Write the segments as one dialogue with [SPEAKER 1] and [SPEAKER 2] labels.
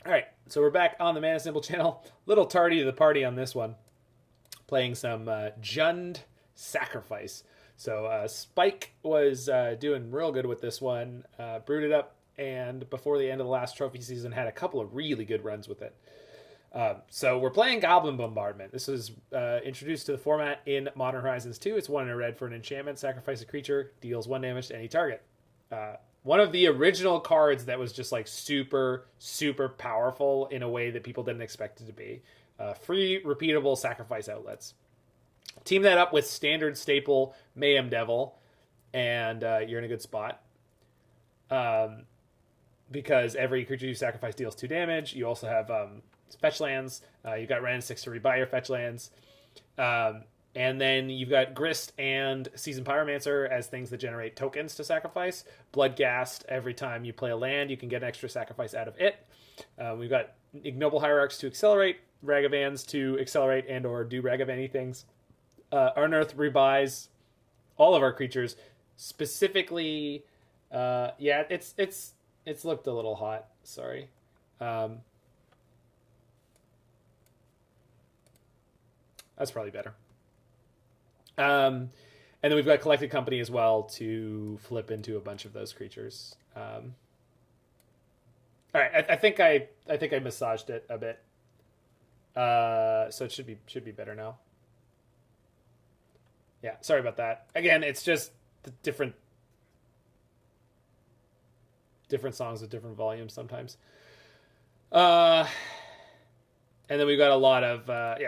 [SPEAKER 1] All right, so we're back on the Mana Symbol channel. Little tardy to the party on this one. Playing some Jund Sacrifice. So Spike was doing real good with this one. Brewed it up, and before the end of the last trophy season, had a couple of really good runs with it. So we're playing Goblin Bombardment. This was introduced to the format in Modern Horizons 2. It's 1 in a red for an enchantment. Sacrifice a creature, deals 1 damage to any target. One of the original cards that was just like super, super powerful in a way that people didn't expect it to be. Free, repeatable sacrifice outlets. Team that up with standard staple Mayhem Devil, and you're in a good spot. Because every creature you sacrifice deals 2 damage. You also have fetch lands. You've got Wrenn and Six to rebuy your fetch lands. And then you've got Grist and Seasoned Pyromancer as things that generate tokens to sacrifice. Bloodghast, every time you play a land, you can get an extra sacrifice out of it. We've got Ignoble Hierarchs to accelerate, Ragavans to accelerate and or do Ragavan-y things. Unearth rebuys all of our creatures. Specifically, yeah, it's looked a little hot. Sorry. That's probably better. And then we've got Collected Company as well to flip into a bunch of those creatures. All right, I think I massaged it a bit, so it should be better now. Yeah, sorry about that. Again, it's just the different songs with different volumes sometimes. And then we've got a lot of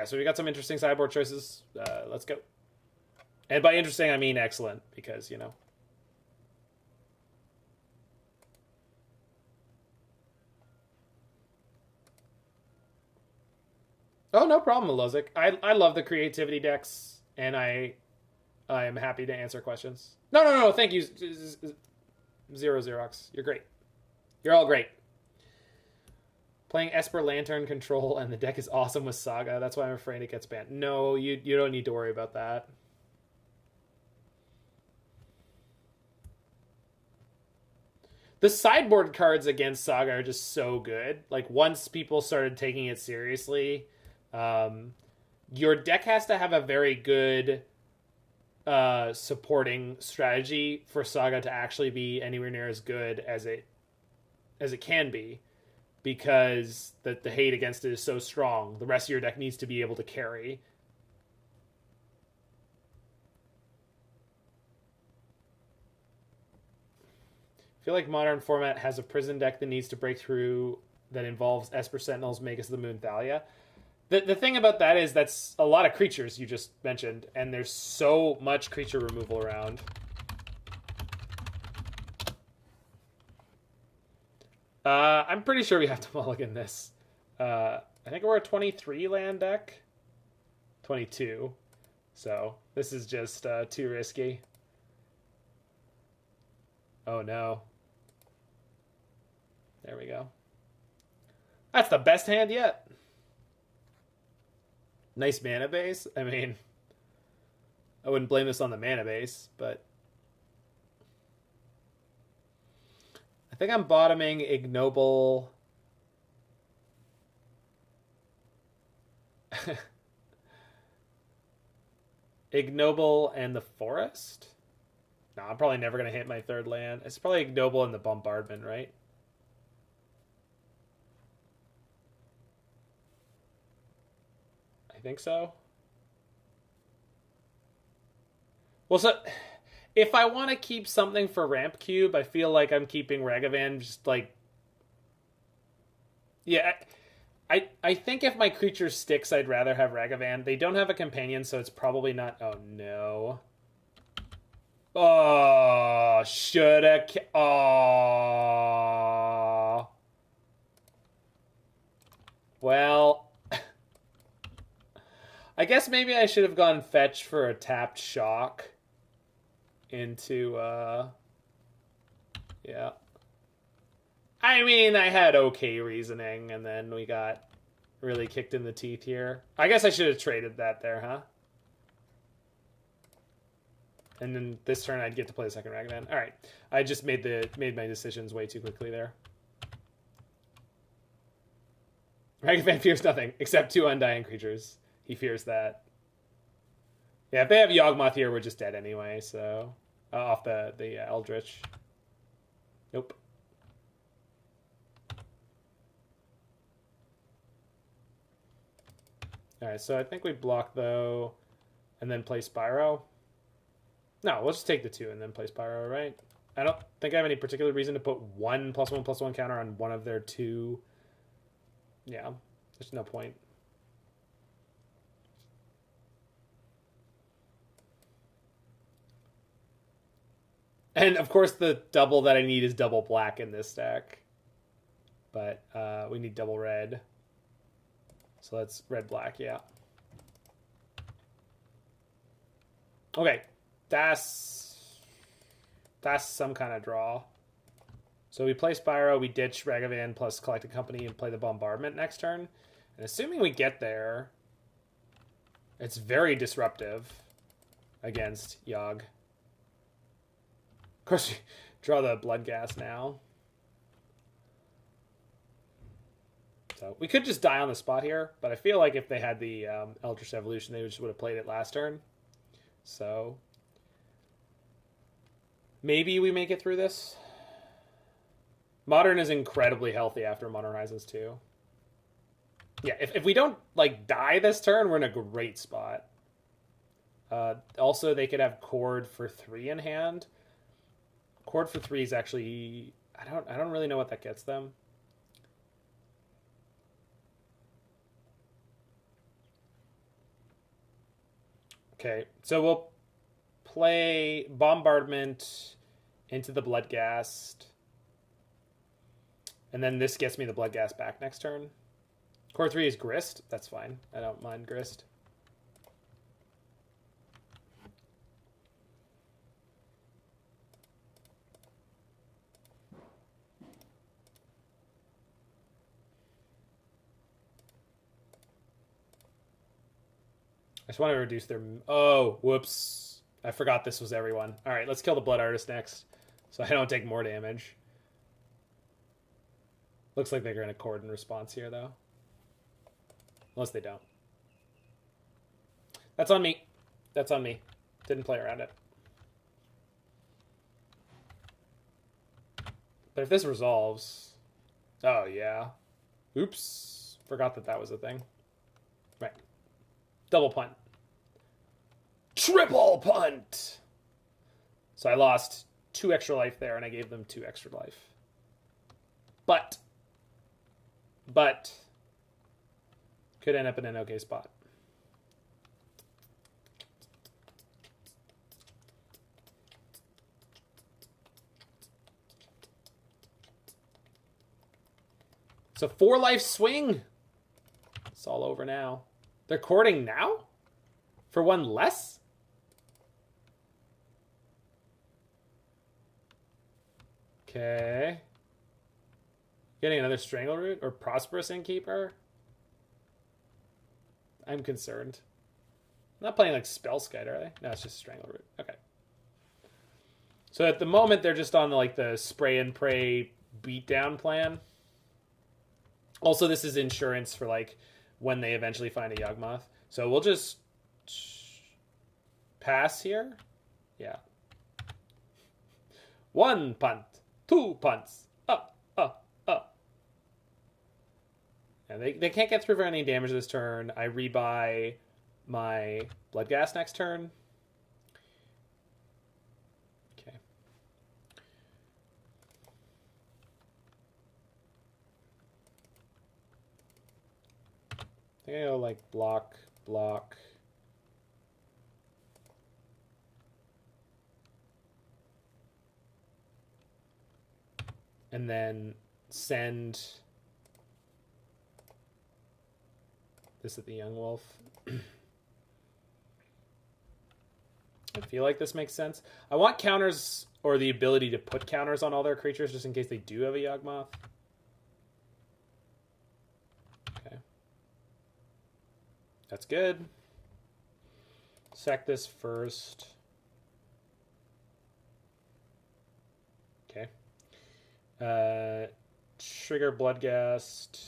[SPEAKER 1] so we got some interesting sideboard choices. Let's go. And by interesting, I mean excellent, because, you know. Oh, no problem, Melozic. I love the creativity decks, and I am happy to answer questions. No, thank you, Zero Xerox. You're great. You're all great. Playing Esper Lantern Control, and the deck is awesome with Saga. That's why I'm afraid it gets banned. No, you don't need to worry about that. The sideboard cards against Saga are just so good. Like, once people started taking it seriously, your deck has to have a very good supporting strategy for Saga to actually be anywhere near as good as it can be, because the hate against it is so strong. The rest of your deck needs to be able to carry. I feel like modern format has a prison deck that needs to break through that involves Esper Sentinels, Magus of the Moon, Thalia. The thing about that is that's a lot of creatures you just mentioned, and there's so much creature removal around. I'm pretty sure we have to mulligan this. I think we're a 23 land deck. 22. So this is just too risky. Oh no. There we go. That's the best hand yet. Nice mana base. I mean, I wouldn't blame this on the mana base, but I think I'm bottoming Ignoble. Ignoble and the Forest? No, I'm probably never going to hit my third land. It's probably Ignoble and the Bombardment, right? I think so. Well, so if I want to keep something for Ramp Cube, I feel like I'm keeping Ragavan just like... Yeah, I think if my creature sticks, I'd rather have Ragavan. They don't have a companion, so it's probably not... Oh, no. Oh, shoulda... Oh. Well... I guess maybe I should have gone fetch for a tapped shock into, yeah. I mean, I had okay reasoning, and then we got really kicked in the teeth here. I guess I should have traded that there, huh? And then this turn I'd get to play the second Ragavan. All right, I just made my decisions way too quickly there. Ragavan fears nothing except 2 undying creatures. He fears that. Yeah, if they have Yawgmoth here, we're just dead anyway, so... off the Eldritch. Nope. Alright, so I think we block, though, and then play Spyro. No, we'll just take the 2 and then play Spyro, right? I don't think I have any particular reason to put 1+1/+1 counter on one of their 2. Yeah, there's no point. And, of course, the double that I need is double black in this deck. But we need double red. So that's red-black, yeah. Okay, that's some kind of draw. So we play Spyro, we ditch Ragavan plus Collected Company and play the Bombardment next turn. And assuming we get there, it's very disruptive against Yogg. Of course, we draw the Bloodghast now. So we could just die on the spot here, but I feel like if they had the Eldritch Evolution, they just would have played it last turn. So maybe we make it through this. Modern is incredibly healthy after Modern Horizons 2. Yeah, if we don't like die this turn, we're in a great spot. Also, they could have Chord for 3 in hand. Chord for 3 is actually I don't really know what that gets them. Okay, so we'll play Bombardment into the Bloodghast. And then this gets me the Bloodghast back next turn. Core 3 is Grist. That's fine. I don't mind Grist. I just want to reduce their... Oh, whoops. I forgot this was everyone. All right, let's kill the Blood Artist next, so I don't take more damage. Looks like they're going to Chord in response here, though. Unless they don't. That's on me. That's on me. Didn't play around it. But if this resolves... Oh, yeah. Oops. Forgot that that was a thing. Right. Double punt. Triple punt! So I lost 2 extra life there, and I gave them 2 extra life. But could end up in an okay spot. So 4 life swing. It's all over now. They're courting now? For 1 less? Okay. Getting another Strangleroot or Prosperous Innkeeper? I'm concerned. I'm not playing like Spellskite, are they? No, it's just Strangleroot. Okay. So at the moment, they're just on like the spray and pray beatdown plan. Also, this is insurance for like when they eventually find a Yawgmoth. So we'll just pass here. Yeah. 1 punt. 2 punts. Up, up, up. And they can't get through for any damage this turn. I rebuy my Bloodghast next turn. Okay. I think I go like block, block. And then send this at the Young Wolf. I feel like this makes sense. I want counters or the ability to put counters on all their creatures just in case they do have a Yawgmoth. Okay. That's good. Sack this first. Okay. Trigger Bloodghast.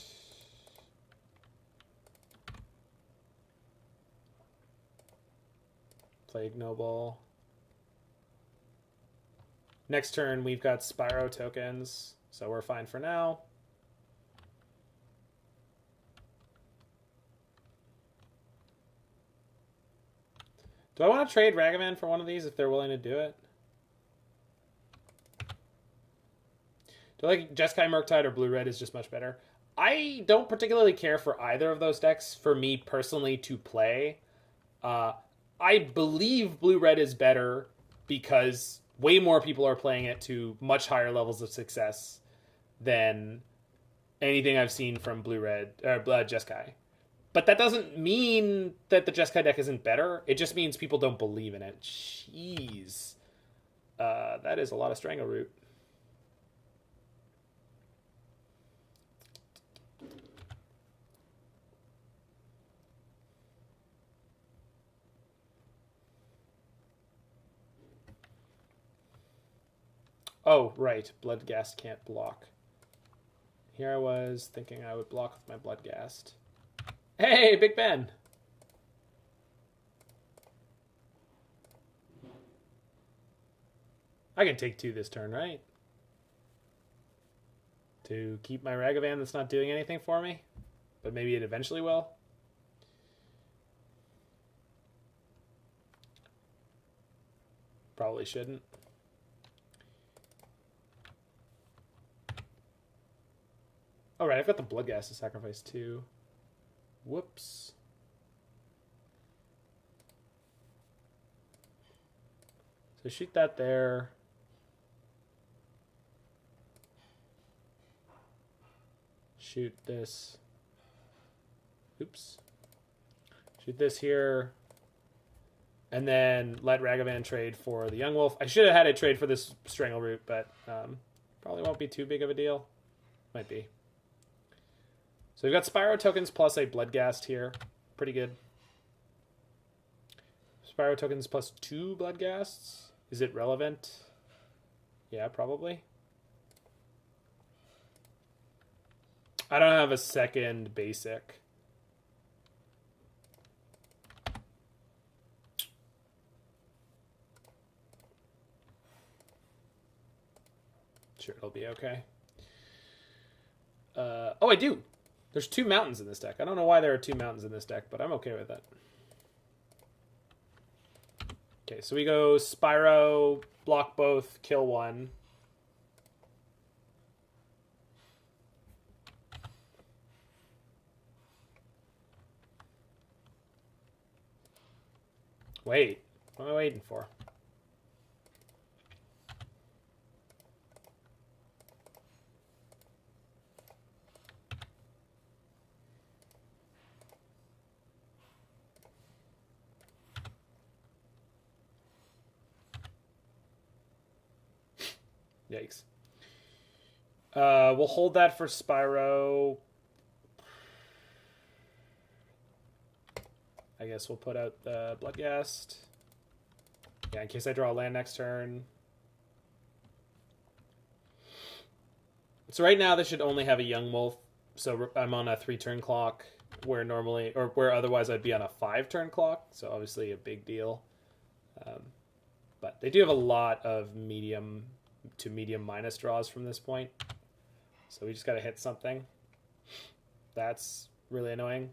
[SPEAKER 1] play Ignoble. Next turn, we've got Spyro tokens, so we're fine for now. Do I want to trade Ragavan for one of these if they're willing to do it? Do I like Jeskai Murktide or Blue-Red is just much better? I don't particularly care for either of those decks for me personally to play. I believe Blue-Red is better because way more people are playing it to much higher levels of success than anything I've seen from Blue-Red or Jeskai. But that doesn't mean that the Jeskai deck isn't better. It just means people don't believe in it. Jeez. That is a lot of Strangleroot. Oh, right. Bloodghast can't block. Here I was thinking I would block with my Bloodghast. Hey, Big Ben! I can take 2 this turn, right? To keep my Ragavan that's not doing anything for me? But maybe it eventually will? Probably shouldn't. Alright, I've got the Bloodghast to sacrifice too. Whoops. So shoot that there. Shoot this. Oops. Shoot this here. And then let Ragavan trade for the Young Wolf. I should have had it trade for this Strangleroot, but probably won't be too big of a deal. Might be. So we've got Spyro tokens plus a Bloodghast here. Pretty good. Spyro tokens plus 2 Bloodghasts. Is it relevant? Yeah, probably. I don't have a second basic. Sure, it'll be okay. Oh, I do. There's 2 mountains in this deck. I don't know why there are 2 mountains in this deck, but I'm okay with that. Okay, so we go Spyro, block both, kill 1. Wait, what am I waiting for? Yikes. We'll hold that for Spyro. I guess we'll put out the Bloodghast. Yeah, in case I draw a land next turn. So right now this should only have a Young Wolf. So I'm on a 3-turn clock where normally, or where otherwise I'd be on a 5-turn clock. So obviously a big deal. But they do have a lot of medium to medium minus draws from this point. So we just got to hit something. That's really annoying.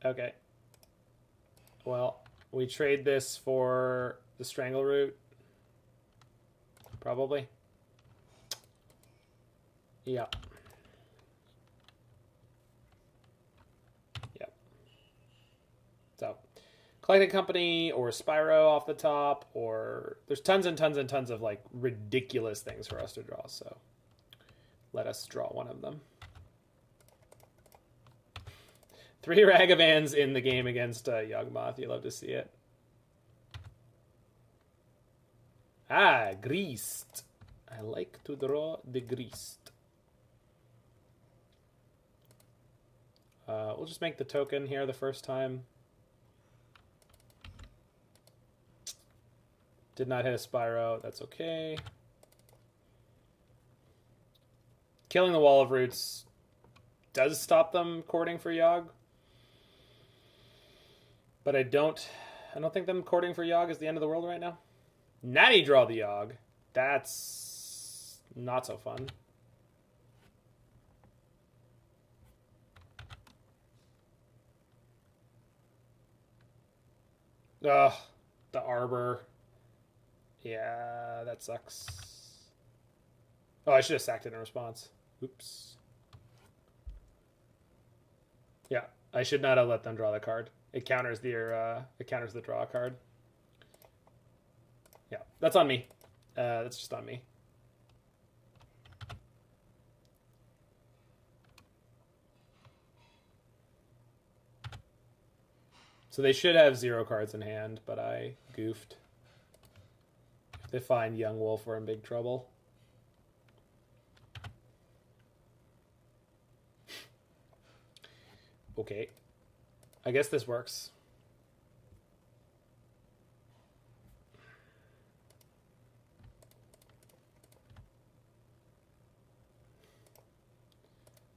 [SPEAKER 1] Okay. Well, we trade this for the Strangleroot. Probably. Yeah. Yeah. So, Collecting Company or Spyro off the top, or there's tons and tons and tons of like ridiculous things for us to draw. So, let us draw one of them. 3 Ragavans in the game against Yawgmoth. You love to see it. Ah, Grist. I like to draw the Grist. We'll just make the token here the first time. Did not hit a Spyro. That's okay. Killing the Wall of Roots does stop them courting for Yogg. But I don't think them courting for Yogg is the end of the world right now. Natty draw the Yogg. That's not so fun. Ugh, the Arbor. Yeah, that sucks. Oh, I should have sacked it in response. Oops. Yeah, I should not have let them draw the card. It counters the draw card. Yeah, that's on me. That's just on me. So they should have 0 cards in hand, but I goofed. If they find Young Wolf, we're in big trouble. Okay. I guess this works.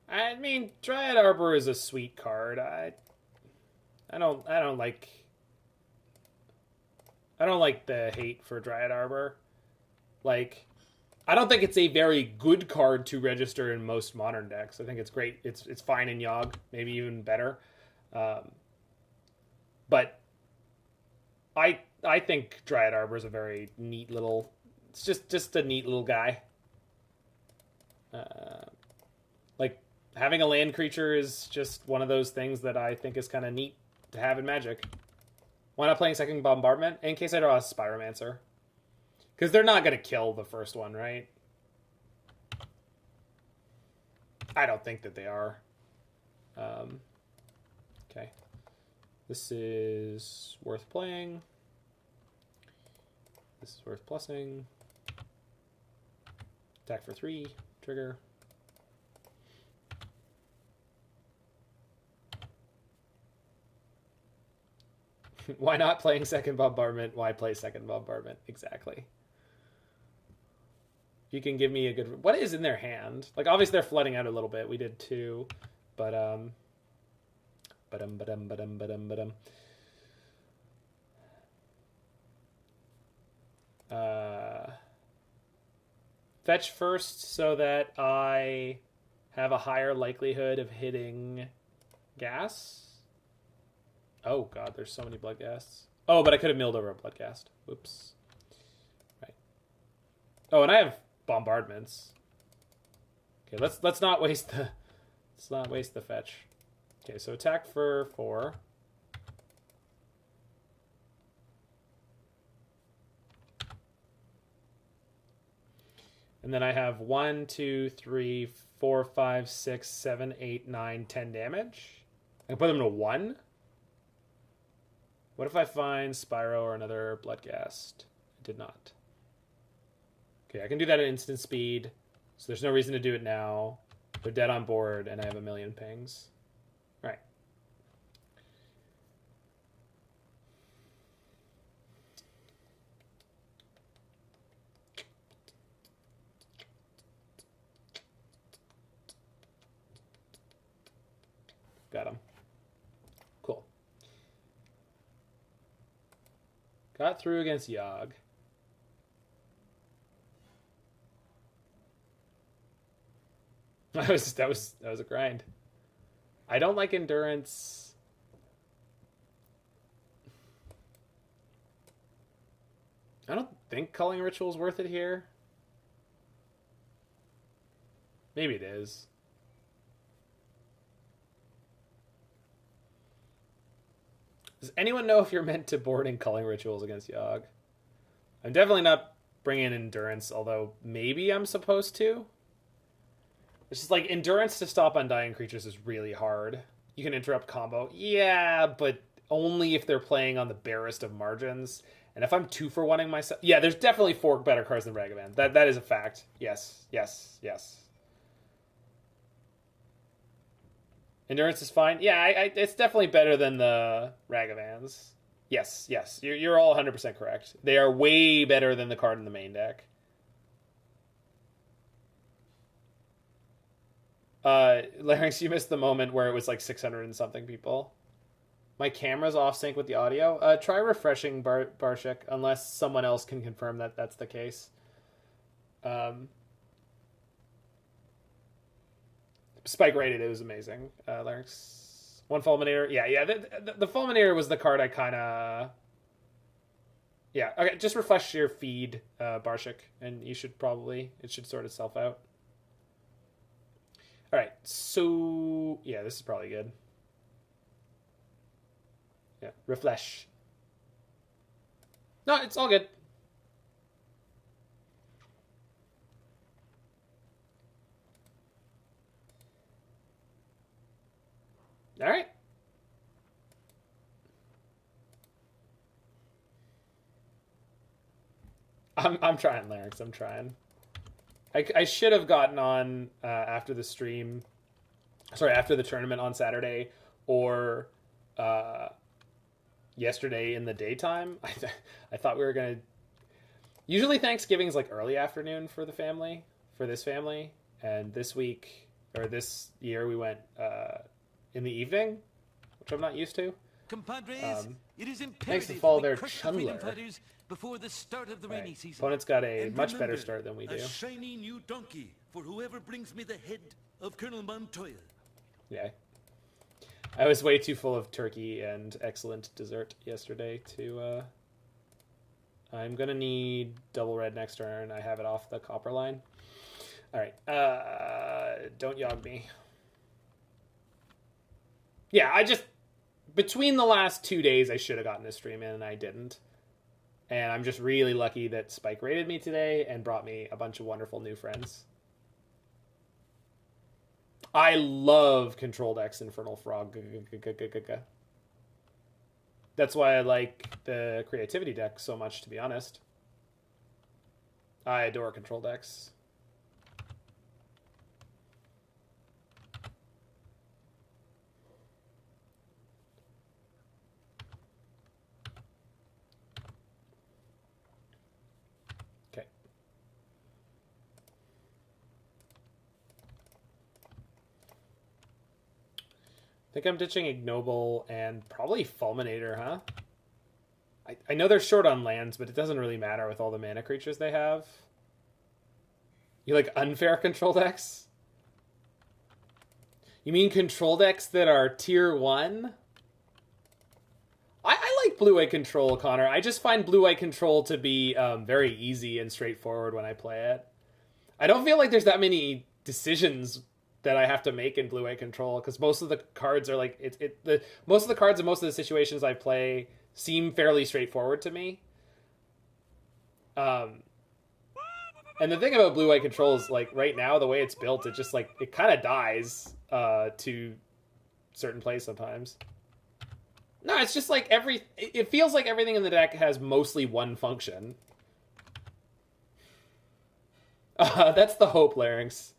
[SPEAKER 1] I mean, Dryad Arbor is a sweet card. I don't like the hate for Dryad Arbor. Like, I don't think it's a very good card to register in most modern decks. I think it's great. It's fine in Yogg, maybe even better. But I think Dryad Arbor is a very neat little. It's just a neat little guy. Like, having a land creature is just one of those things that I think is kind of neat to have in Magic. Why not playing second Bombardment? In case I draw a Pyromancer. Because they're not going to kill the first one, right? I don't think that they are. Okay. This is worth playing. This is worth plussing. Attack for 3. Trigger. Why not playing second Bombardment? Why play second Bombardment? Exactly. You can give me a good... What is in their hand? Like, obviously they're flooding out a little bit. We did 2. But, fetch first so that I have a higher likelihood of hitting gas. Oh, God, there's so many Bloodghasts. Oh, but I could have milled over a Bloodghast. Whoops. Right. Oh, and I have bombardments. Okay, let's not waste the fetch. Okay, so attack for 4. And then I have 1, 2, 3, 4, 5, 6, 7, 8, 9, 10 damage. I can put them to 1. What if I find Spyro or another Bloodghast? I did not. Okay, I can do that at instant speed, so there's no reason to do it now. They're dead on board, and I have a million pings. Right. Got him. Cool. Got through against Yogg. That was a grind. I don't like endurance. I don't think Culling Ritual is worth it here. Maybe it is. Does anyone know if you're meant to board in Culling Rituals against Yogg? I'm definitely not bringing endurance, although maybe I'm supposed to. It's just like endurance to stop undying creatures is really hard. You can interrupt combo. Yeah, but only if they're playing on the barest of margins. And if I'm 2-for-1ing myself... Yeah, there's definitely 4 better cards than Ragavan. That is a fact. Yes, yes, yes. Endurance is fine. Yeah, it's definitely better than the Ragavans. Yes, yes. You're all 100% correct. They are way better than the card in the main deck. Larynx, you missed the moment where it was like 600 and something people. My camera's off sync with the audio. Try refreshing Barshik, unless someone else can confirm that that's the case. Spike rated, it was amazing. Larynx. One Fulminator. Yeah. The Fulminator was the card I kind of... Yeah, okay, just refresh your feed, Barshik, and you should probably... It should sort itself out. Alright, so... Yeah, this is probably good. Yeah, refresh. No, it's all good. Alright. I'm trying, Larynx. I'm trying. I should have gotten on after the stream. Sorry, after the tournament on Saturday, or yesterday in the daytime. I thought we were gonna. Usually Thanksgiving is like early afternoon for the family, for this family, and this week or this year we went in the evening, which I'm not used to.
[SPEAKER 2] Compadres, it is
[SPEAKER 1] thanks to follow their Chundler.
[SPEAKER 2] Before the start of the rainy season.
[SPEAKER 1] Opponent's got a much better start than we do.
[SPEAKER 2] A shiny new donkey for whoever brings me the head of Colonel Montoya.
[SPEAKER 1] Yeah. I was way too full of turkey and excellent dessert yesterday to... I'm going to need double red next turn. I have it off the Copperline. Alright. Don't yog me. Yeah, I just... Between the last 2 days, I should have gotten a stream in, and I didn't. And I'm just really lucky that Spike rated me today and brought me a bunch of wonderful new friends. I love Controlled X Infernal Frog. That's why I like the Creativity deck so much, to be honest. I adore Controlled X. I think I'm ditching Ignoble and probably Fulminator, huh? I know they're short on lands, but it doesn't really matter with all the mana creatures they have. You like unfair control decks? You mean control decks that are tier 1? I like blue-white control, Connor. I just find blue-white control to be very easy and straightforward when I play it. I don't feel like there's that many decisions that I have to make in blue-white control, because most of the cards are like most of the cards and most of the situations I play seem fairly straightforward to me. And the thing about blue-white control is, like, right now the way it's built, it just like it kind of dies to certain plays sometimes. No, it's just like it feels like everything in the deck has mostly one function. That's the hope, Larynx.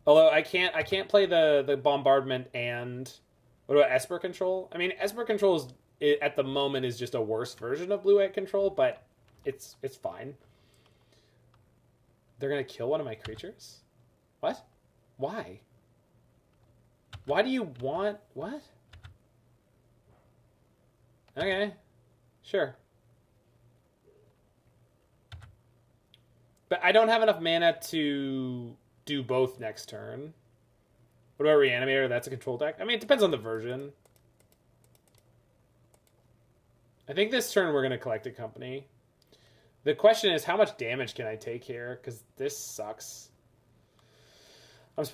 [SPEAKER 1] Although I can't play the bombardment and what about Esper Control? I mean, Esper Control at the moment is just a worse version of blue-white control, but it's fine. They're gonna kill one of my creatures? What? Why? Why do you want what? Okay, sure. But I don't have enough mana to do both next turn. What about Reanimator? That's a control deck. I mean, it depends on the version. I think this turn we're going to Collected Company. The question is, how much damage can I take here? Because this sucks. I'm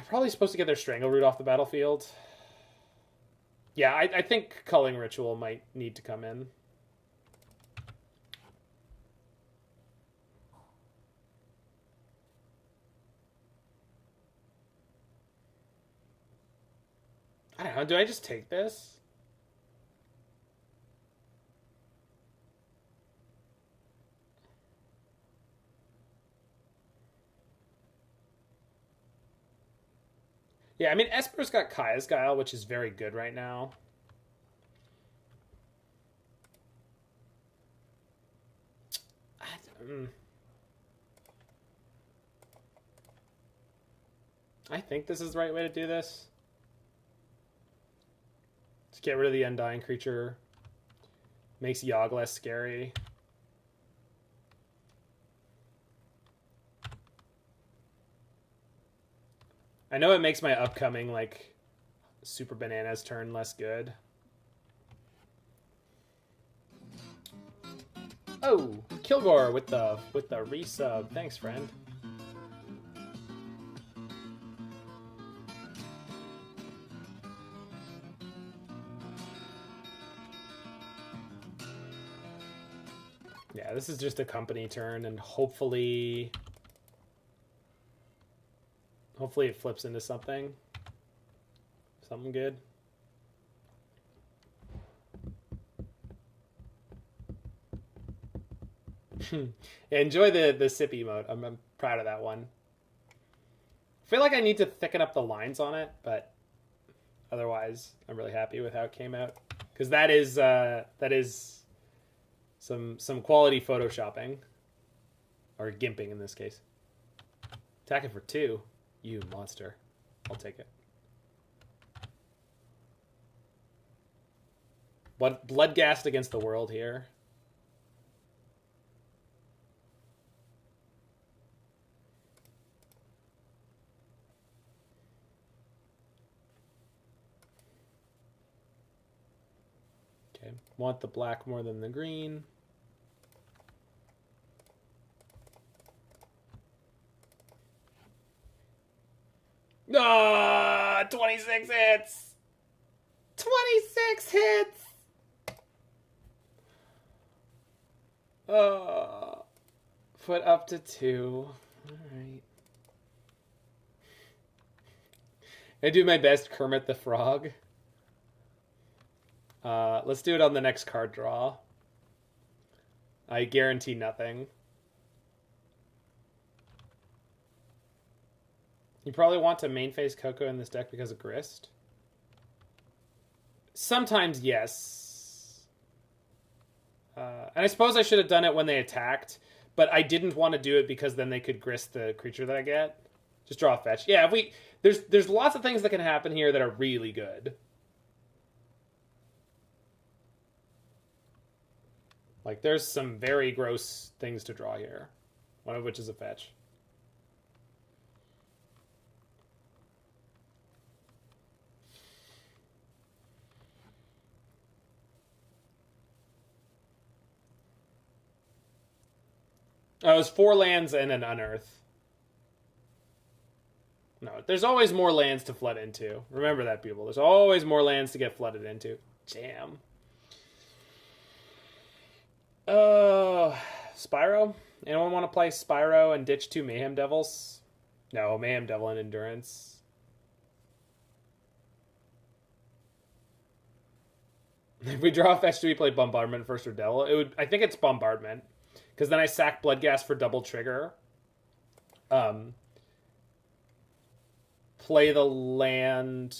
[SPEAKER 1] probably supposed to get their Strangleroot off the battlefield. Yeah, I think Culling Ritual might need to come in. I don't know, do I just take this? Yeah, I mean, Esper's got Kaya's Guile, which is very good right now. I think this is the right way to do this. Just get rid of the Undying creature. Makes Yogg less scary. I know it makes my upcoming, like, Super Bananas turn less good. Oh, Kilgore with the resub. Thanks, friend. Yeah, this is just a company turn, and hopefully it flips into something good. Enjoy the sippy mode. I'm proud of that one. I feel like I need to thicken up the lines on it, but otherwise I'm really happy with how it came out, because that is some quality photoshopping, or gimping in this case. Attacking for 2, you monster. I'll take it. Bloodghast against the world here. Okay, want the black more than the green. Ah, 26 hits! 26 hits! Put up to 2. Alright. I do my best Kermit the Frog. Let's do it on the next card draw. I guarantee nothing. You probably want to main phase Coco in this deck because of Grist. Sometimes, yes. And I suppose I should have done it when they attacked, but I didn't want to do it because then they could Grist the creature that I get. Just draw a fetch. Yeah, there's lots of things that can happen here that are really good. Like, there's some very gross things to draw here, one of which is a fetch. Oh, it was 4 lands and an Unearth. No, there's always more lands to flood into. Remember that, people. There's always more lands to get flooded into. Jam. Spyro? Anyone want to play Spyro and ditch 2 Mayhem Devils? No, Mayhem Devil and Endurance. If we draw a fetch, do we play Bombardment first or Devil? I think it's Bombardment. Because then I sack Bloodghast for double trigger. Play the land.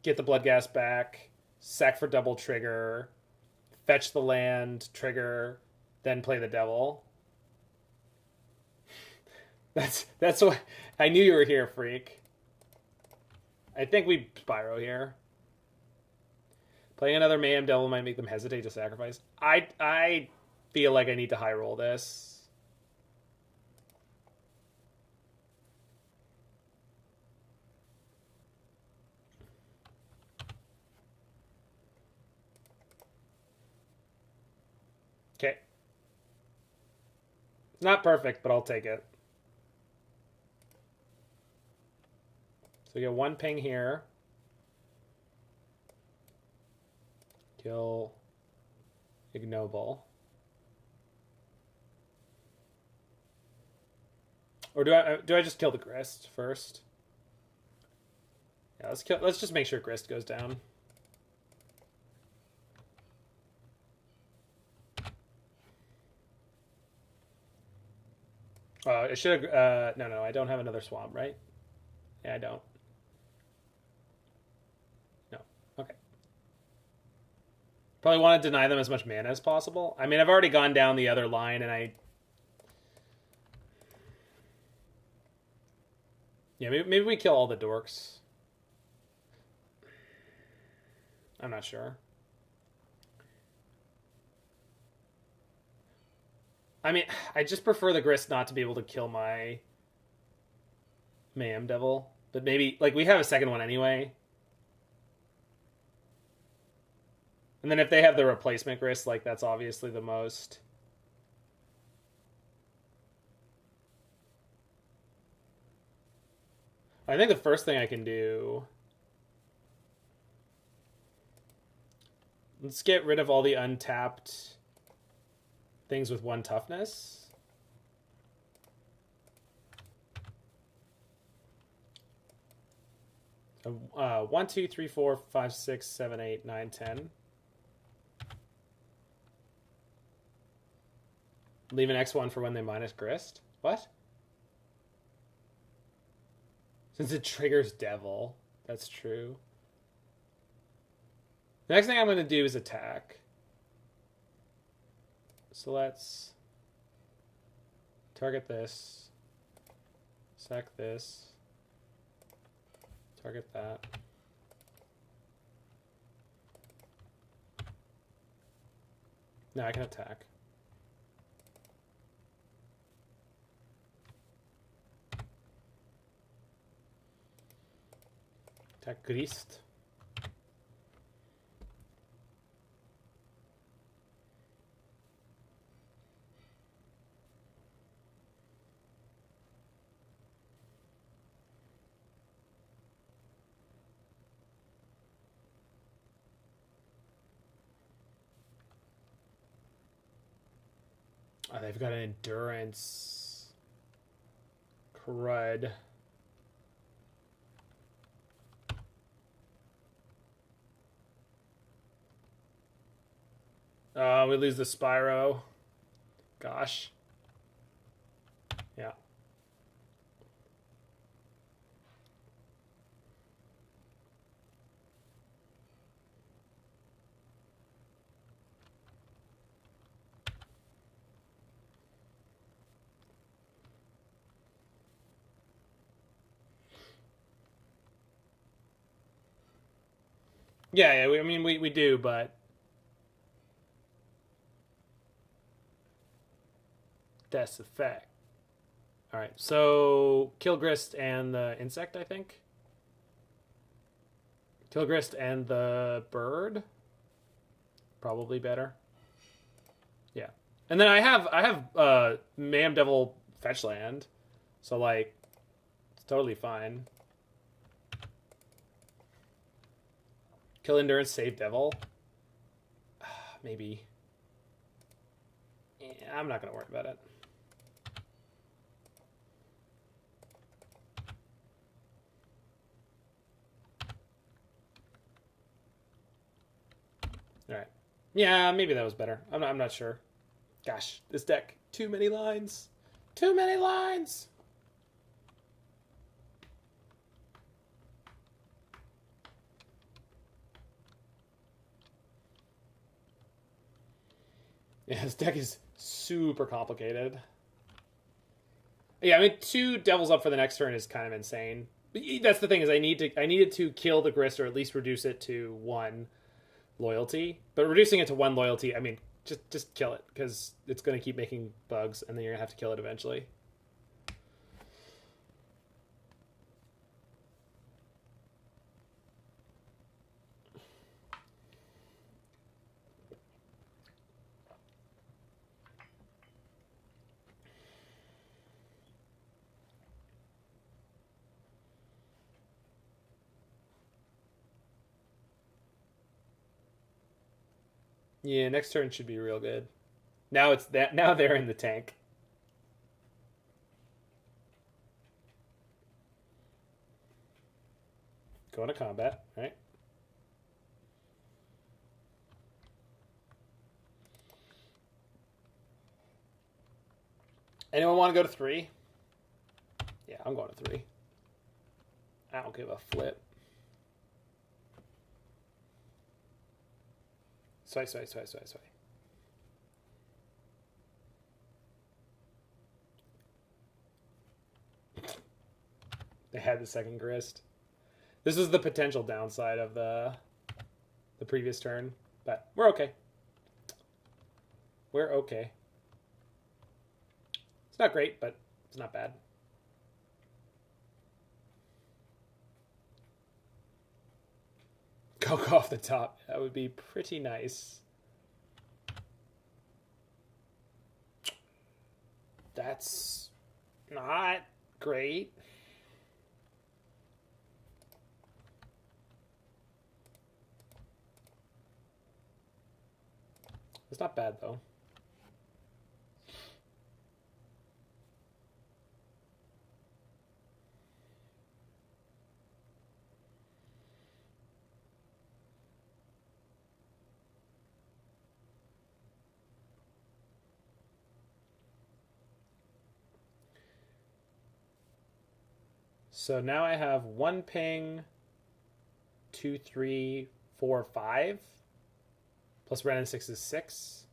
[SPEAKER 1] Get the Bloodghast back. Sack for double trigger. Fetch the land, trigger, then play the Devil. That's what I knew you were here, freak. I think we Spyro here. Playing another Mayhem Devil might make them hesitate to sacrifice. I feel like I need to high roll this. Okay. Not perfect, but I'll take it. So we get 1 ping here. Kill Ignoble. Or do I just kill the Grist first? Yeah, let's just make sure Grist goes down. It should have... no, I don't have another swamp, right? Yeah, I don't. No. Okay. Probably want to deny them as much mana as possible. I mean, I've already gone down the other line, and yeah, maybe we kill all the dorks. I'm not sure. I mean, I just prefer the Grist not to be able to kill my Mayhem Devil. But maybe, like, we have a second one anyway. And then if they have the replacement Grist, like, that's obviously the most... I think the first thing I can do... Let's get rid of all the untapped things with 1 toughness. So, 1, 2, 3, 4, 5, 6, 7, 8, 9, 10. Leave an X1 for when they minus Grist. What? Since it triggers Devil. That's true. The next thing I'm going to do is attack. So let's target this. Sack this. Target that. Now I can attack. Attack Grist. Oh, they've got an endurance. Crud. We lose the Spyro. Gosh. Yeah. Yeah, I mean, we do, but... Death's effect. Alright, so... Kill Grist and the insect, I think? Kill Grist and the bird? Probably better. Yeah. And then I have Mayhem Devil fetch land. So, like, it's totally fine. Kill Endurance, save Devil. Maybe. Yeah, I'm not going to worry about it. Alright. Yeah, maybe that was better. I'm not sure. Gosh, this deck. Too many lines. Too many lines! Yeah, this deck is super complicated. Yeah, I mean, 2 Devils up for the next turn is kind of insane. But that's the thing, is I needed to kill the Grist, or at least reduce it to 1 loyalty. But reducing it to 1 loyalty, I mean, just kill it, because it's going to keep making bugs, and then you're going to have to kill it eventually. Yeah, next turn should be real good. Now it's that. Now they're in the tank. Go into combat, right? Anyone want to go to 3? Yeah, I'm going to 3. I don't give a flip. Sway. They had the second Grist. This is the potential downside of the the previous turn, but we're okay. We're okay. It's not great, but it's not bad. Go off the top. That would be pretty nice. That's not great. It's not bad, though. So now I have 1 ping, 2, 3, 4, 5. Plus Wrenn and Six is 6.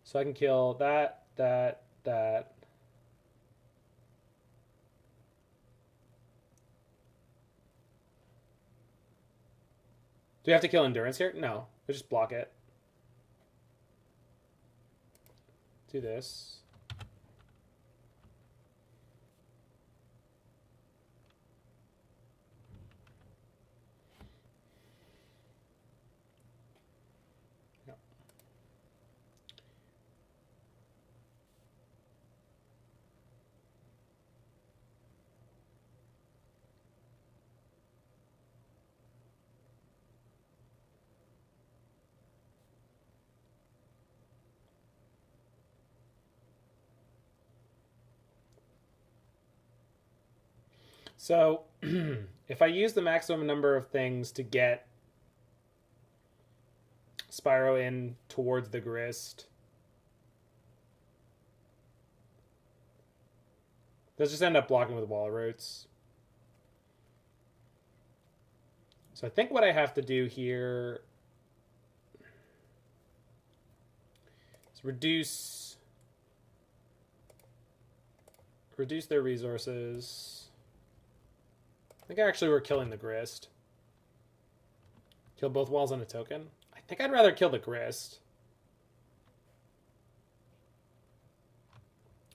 [SPEAKER 1] So I can kill that, that, that. Do we have to kill Endurance here? No. We just block it. Do this. So, if I use the maximum number of things to get Spyro in towards the Grist, they'll just end up blocking with Wall Roots. So I think what I have to do here is reduce their resources. I think actually we're killing the Grist. Kill both walls on a token. I think I'd rather kill the Grist.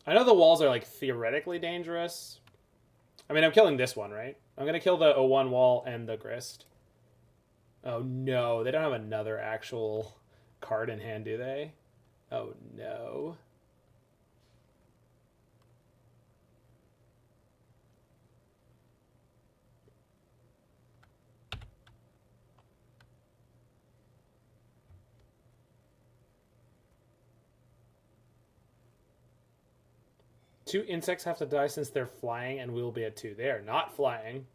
[SPEAKER 1] I know the walls are like theoretically dangerous. I mean, I'm killing this one, right? I'm going to kill the 01 wall and the Grist. Oh no, they don't have another actual card in hand, do they? Oh no. Two insects have to die since they're flying, and we'll be at 2. They are not flying.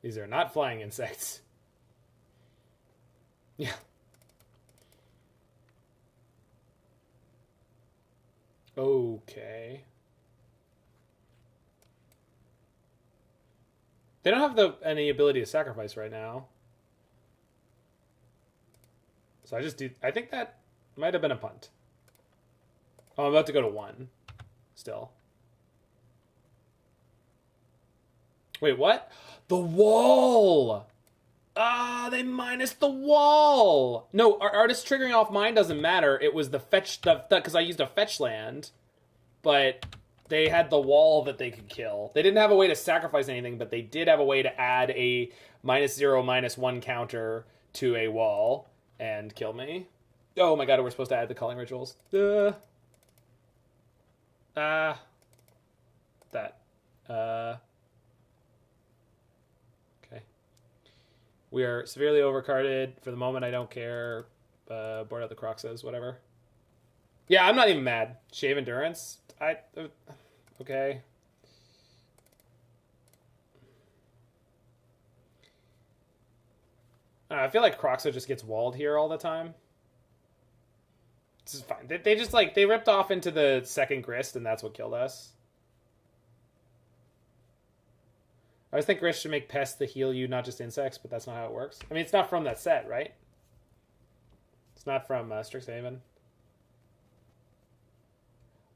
[SPEAKER 1] These are not flying insects. Yeah. Okay. They don't have any ability to sacrifice right now. So I think that might have been a punt. Oh, I'm about to go to 1. Still. Wait, what? The wall! Ah, they minus the wall! No, our artist triggering off mine doesn't matter. It was the fetch stuff, because I used a fetch land. But they had the wall that they could kill. They didn't have a way to sacrifice anything, but they did have a way to add a -0, -1 counter to a wall and kill me. Oh my god, we're supposed to add the Culling Rituals. That. Okay. We are severely overcarded. For the moment, I don't care. Board out the Kroxas, whatever. Yeah, I'm not even mad. Shave Endurance? Okay. I feel like Kroxa just gets walled here all the time. This is fine. They just they ripped off into the second Grist, and that's what killed us. I always think Grist should make pests to heal you, not just insects, but that's not how it works. I mean, it's not from that set, right? It's not from Strixhaven.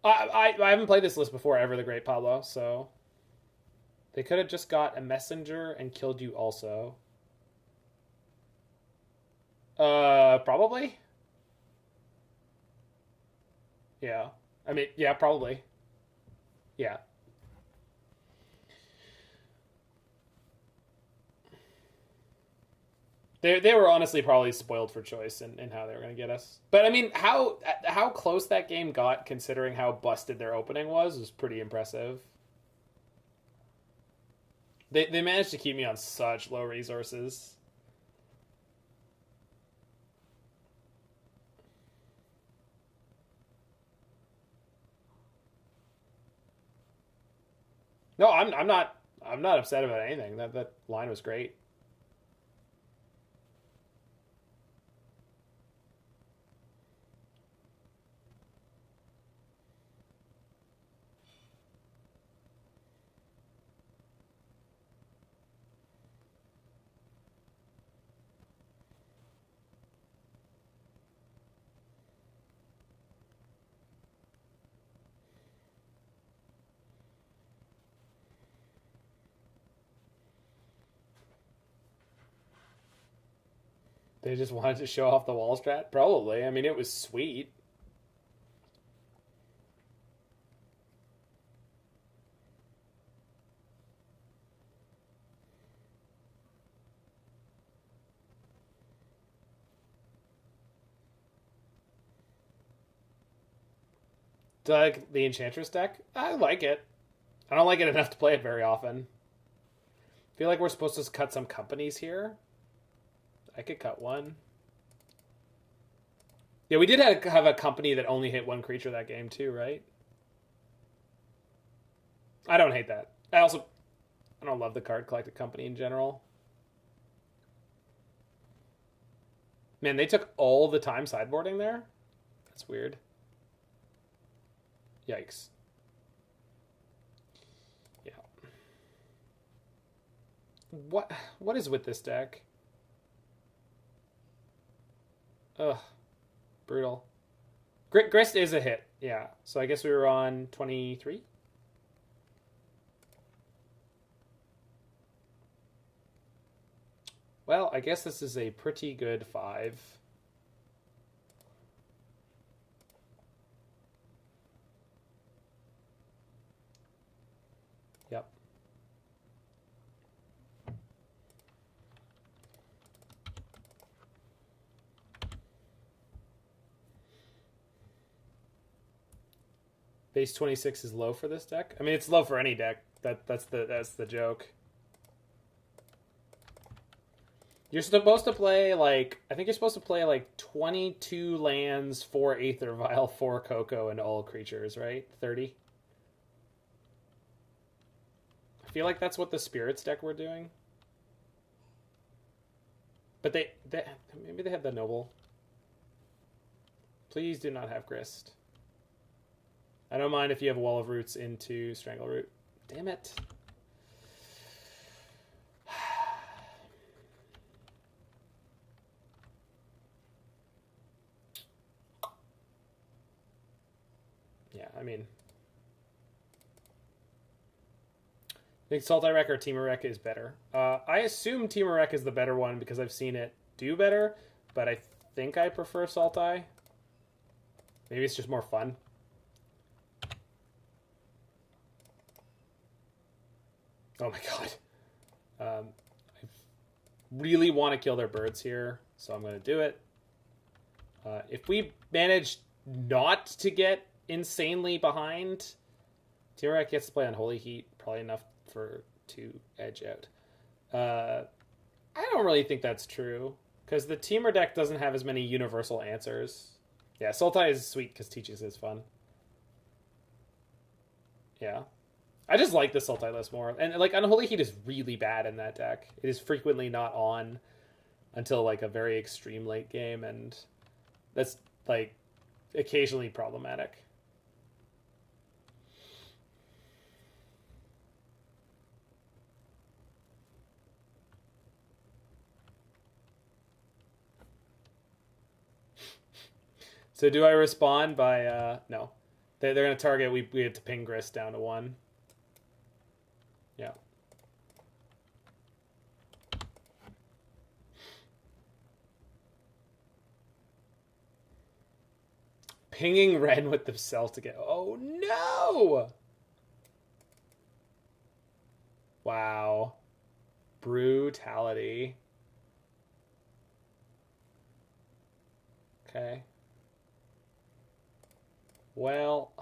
[SPEAKER 1] I haven't played this list before, Ever the Great Pablo, so they could have just got a messenger and killed you also. Probably. Yeah. I mean, yeah, probably. Yeah. They were honestly probably spoiled for choice in how they were going to get us. But I mean, how close that game got, considering how busted their opening was pretty impressive. They managed to keep me on such low resources. No, I'm not upset about anything. That line was great. They just wanted to show off the wall strat? Probably. I mean, it was sweet. Do I like the Enchantress deck? I like it. I don't like it enough to play it very often. I feel like we're supposed to cut some companies here. I could cut one. Yeah, we did have a company that only hit one creature that game too, right? I don't hate that. I don't love the card collected company in general. Man, they took all the time sideboarding there? That's weird. Yikes. Yeah. What is with this deck? Ugh. Brutal. Grist is a hit. Yeah. So I guess we were on 23? Well, I guess this is a pretty good 5. Yep. Base 26 is low for this deck. I mean, it's low for any deck. That's the joke. You're supposed to play I think you're supposed to play 22 lands, 4 Aether Vial, 4 Cocoa, and all creatures, right? 30. I feel like that's what the Spirits deck were doing. But they maybe they have the Noble. Please do not have Grist. I don't mind if you have Wall of Roots into Strangleroot. Damn it. Yeah, I mean, I think Sultai or Temurek is better. I assume Temurek is the better one because I've seen it do better, but I think I prefer Sultai. Maybe it's just more fun. Oh my god. I really want to kill their birds here, so I'm going to do it. If we manage not to get insanely behind, Temurek gets to play on Holy Heat, probably enough to edge out. I don't really think that's true, because the Temur deck doesn't have as many universal answers. Yeah, Sultai is sweet because Teachings is fun. Yeah. I just like the Sultai list more. And Unholy Heat is really bad in that deck. It is frequently not on until a very extreme late game, and that's occasionally problematic. So do I respond by no. They're going to target. We had to ping Grist down to 1. Yeah. Pinging Wrenn with the cell to get... Oh, no! Wow. Brutality. Okay. Well...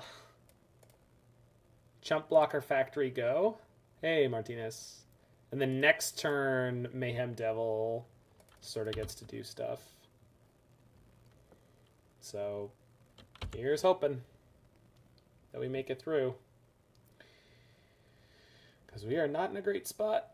[SPEAKER 1] Chump Blocker Factory go. Hey, Martinez. And the next turn, Mayhem Devil sort of gets to do stuff. So... Here's hoping that we make it through. Because we are not in a great spot.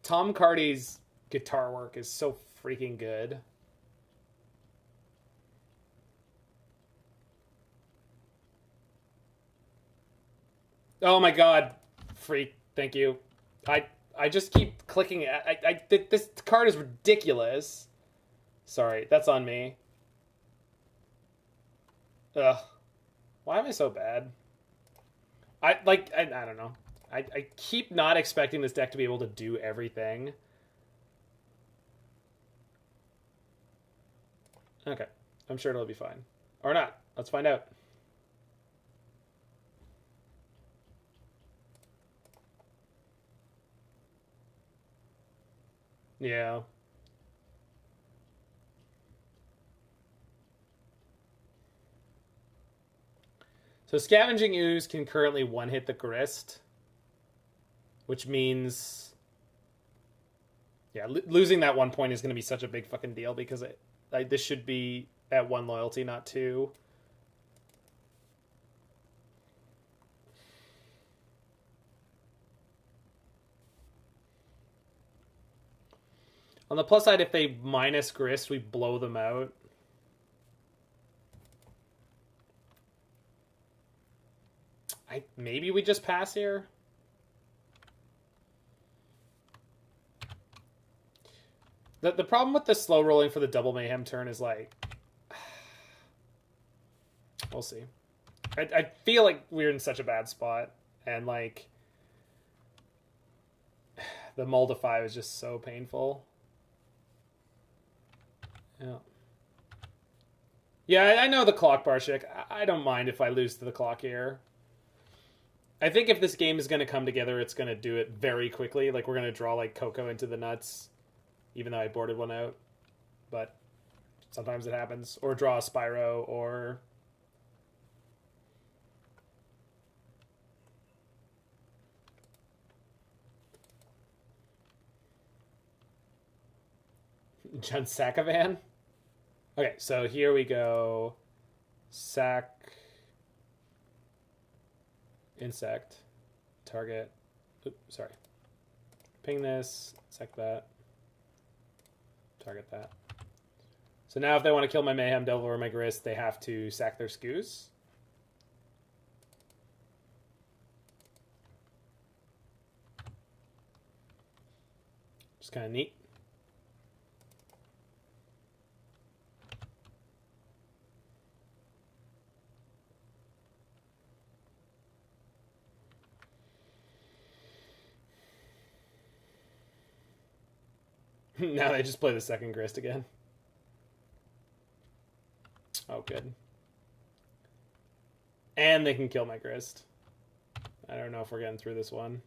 [SPEAKER 1] Tom Cardy's guitar work is so freaking good. Oh my god. Freak. Thank you. I just keep clicking. This card is ridiculous. Sorry, that's on me. Ugh. Why am I so bad? I don't know. I keep not expecting this deck to be able to do everything. Okay. I'm sure it'll be fine. Or not. Let's find out. Yeah. So Scavenging Ooze can currently one-hit the Grist. Which means... Yeah, losing that 1 point is going to be such a big fucking deal because this should be at 1 loyalty, not 2. On the plus side, if they minus Grist, we blow them out. Maybe we just pass here. The problem with the slow rolling for the double Mayhem turn is like... We'll see. I feel like we're in such a bad spot. And like... The Moldify was just so painful. Yeah. Yeah, I know the clock bar shit. I don't mind if I lose to the clock here. I think if this game is going to come together, it's going to do it very quickly. Like, we're going to draw, like, Coco into the nuts. Even though I boarded one out. But sometimes it happens. Or draw a Spyro, or... John Sackavan? Okay, so here we go. Sack... Insect. Target. Oops, sorry. Ping this. Sack that. Target that. So now if they want to kill my Mayhem Devil or my Grist, they have to sack their Scoos. Just kind of neat. Now they just play the second Grist again. Oh, good. And they can kill my Grist. I don't know if we're getting through this one.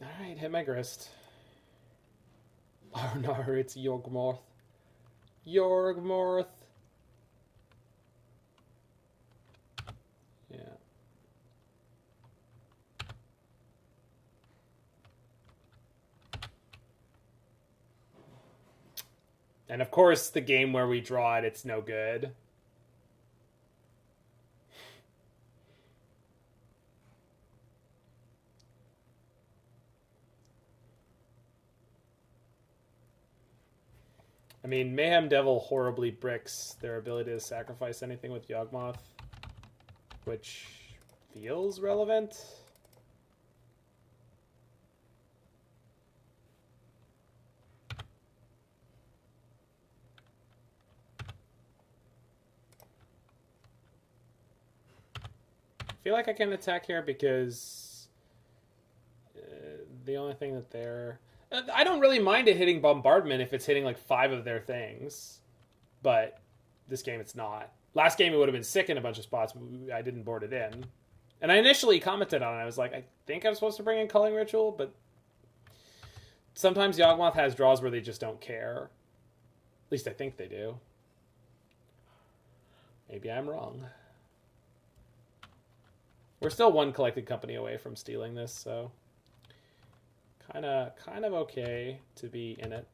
[SPEAKER 1] Alright, hit my Grist. Oh no, it's Yawgmoth. Yawgmoth. Yeah. And of course, the game where we draw it, it's no good. I mean, Mayhem Devil horribly bricks their ability to sacrifice anything with Yawgmoth, which feels relevant. I feel like I can attack here because the only thing that they're... I don't really mind it hitting Bombardment if it's hitting like 5 of their things, but this game it's not. Last game it would have been sick in a bunch of spots, but I didn't board it in. And I initially commented on it. I was like, I think I'm supposed to bring in Culling Ritual, but sometimes Yawgmoth has draws where they just don't care. At least I think they do. Maybe I'm wrong. We're still one collected company away from stealing this, so kind of okay to be in it.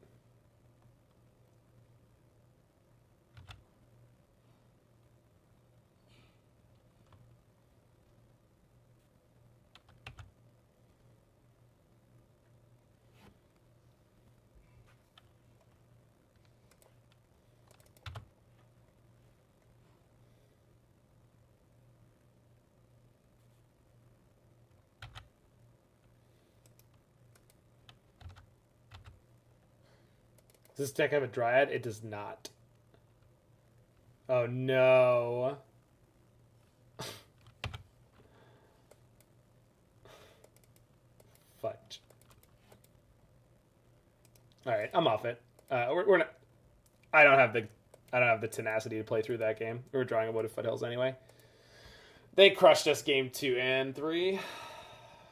[SPEAKER 1] Does this deck have a Dryad? It does not. Oh no. Fudge. Alright, I'm off it. We're not... I don't have the tenacity to play through that game. We were drawing a Wooded Foothills anyway. They crushed us game 2 and 3.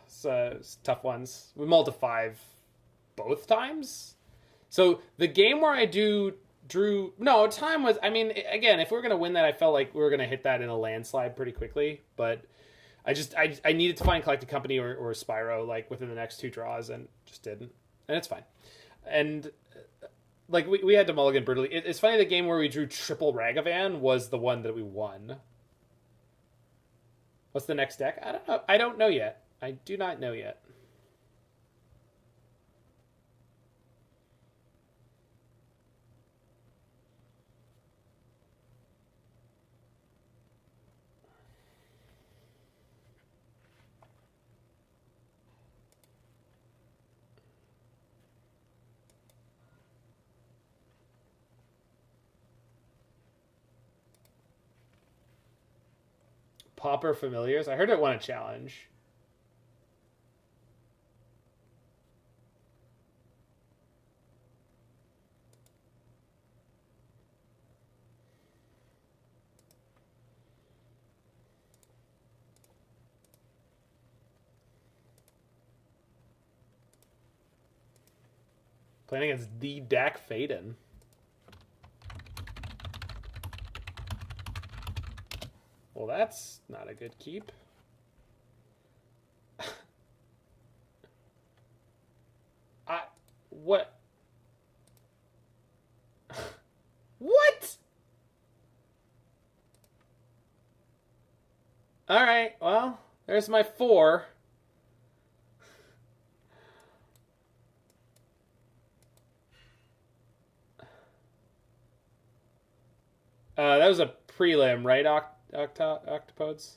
[SPEAKER 1] So it's tough ones. We mulled to 5 both times. So the game where I drew... No, time was... I mean, again, if we were going to win that, I felt like we were going to hit that in a landslide pretty quickly. But I needed to find Collected Company or Spyro like within the next 2 draws and just didn't. And it's fine. And like we had to mulligan brutally. It's funny, the game where we drew triple Ragavan was the one that we won. What's the next deck? I don't know. I don't know yet. I do not know yet. Pauper Familiars. I heard it won a challenge. Playing against the Dak Faden. Well, that's not a good keep. What? What? All right, well, there's my 4. That was a prelim, right, Octopodes?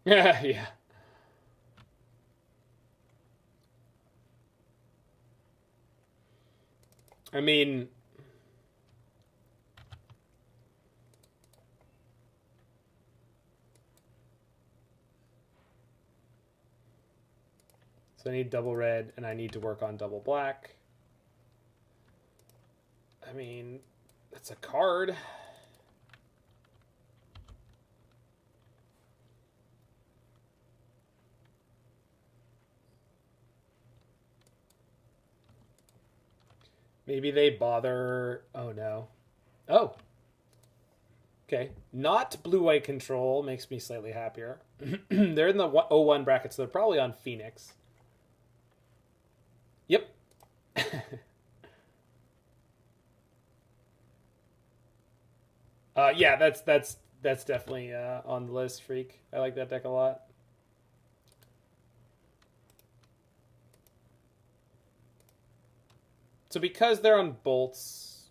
[SPEAKER 1] Yeah, yeah. I mean, So I need double red, and I need to work on double black. I mean, that's a card. Maybe they bother... Oh, no. Oh. Okay. Not blue-white control makes me slightly happier. They're in the 0-1 bracket, so they're probably on Phoenix. Yep. Yeah, that's definitely on the list, Freak. I like that deck a lot. So because they're on bolts,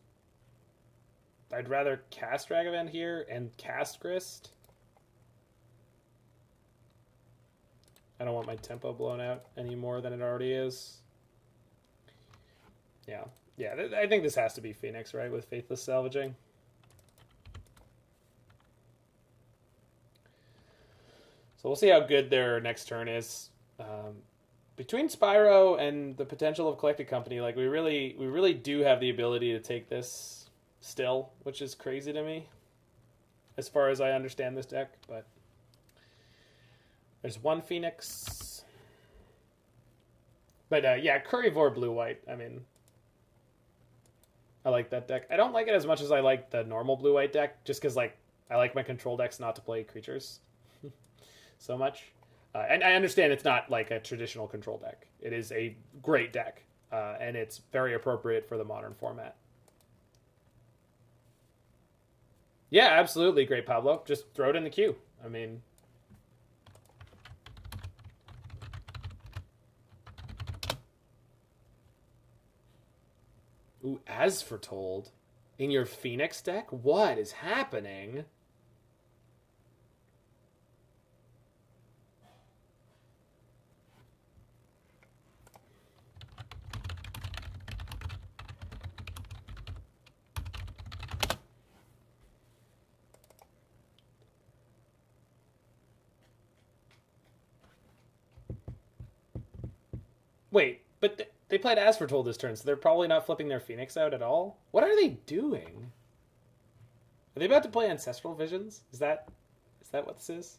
[SPEAKER 1] I'd rather cast Ragavan here and cast Grist. I don't want my tempo blown out any more than it already is. Yeah. Yeah, I think this has to be Phoenix, right, with Faithless Salvaging. So we'll see how good their next turn is. Between Spyro and the potential of Collected Company, like we really do have the ability to take this still, which is crazy to me, as far as I understand this deck. But there's one Phoenix. But yeah, Curryvore blue-white. I mean, I like that deck. I don't like it as much as I like the normal blue-white deck, just because like I like my control decks not to play creatures so much. And I understand it's not like a traditional control deck. It is a great deck, and it's very appropriate for the modern format. Yeah, absolutely, great Pablo. Just throw it in the queue. I mean... Ooh, as foretold. In your Phoenix deck? What is happening? Wait, but they played As Foretold this turn, so they're probably not flipping their Phoenix out at all? What are they doing? Are they about to play Ancestral Visions? Is that what this is?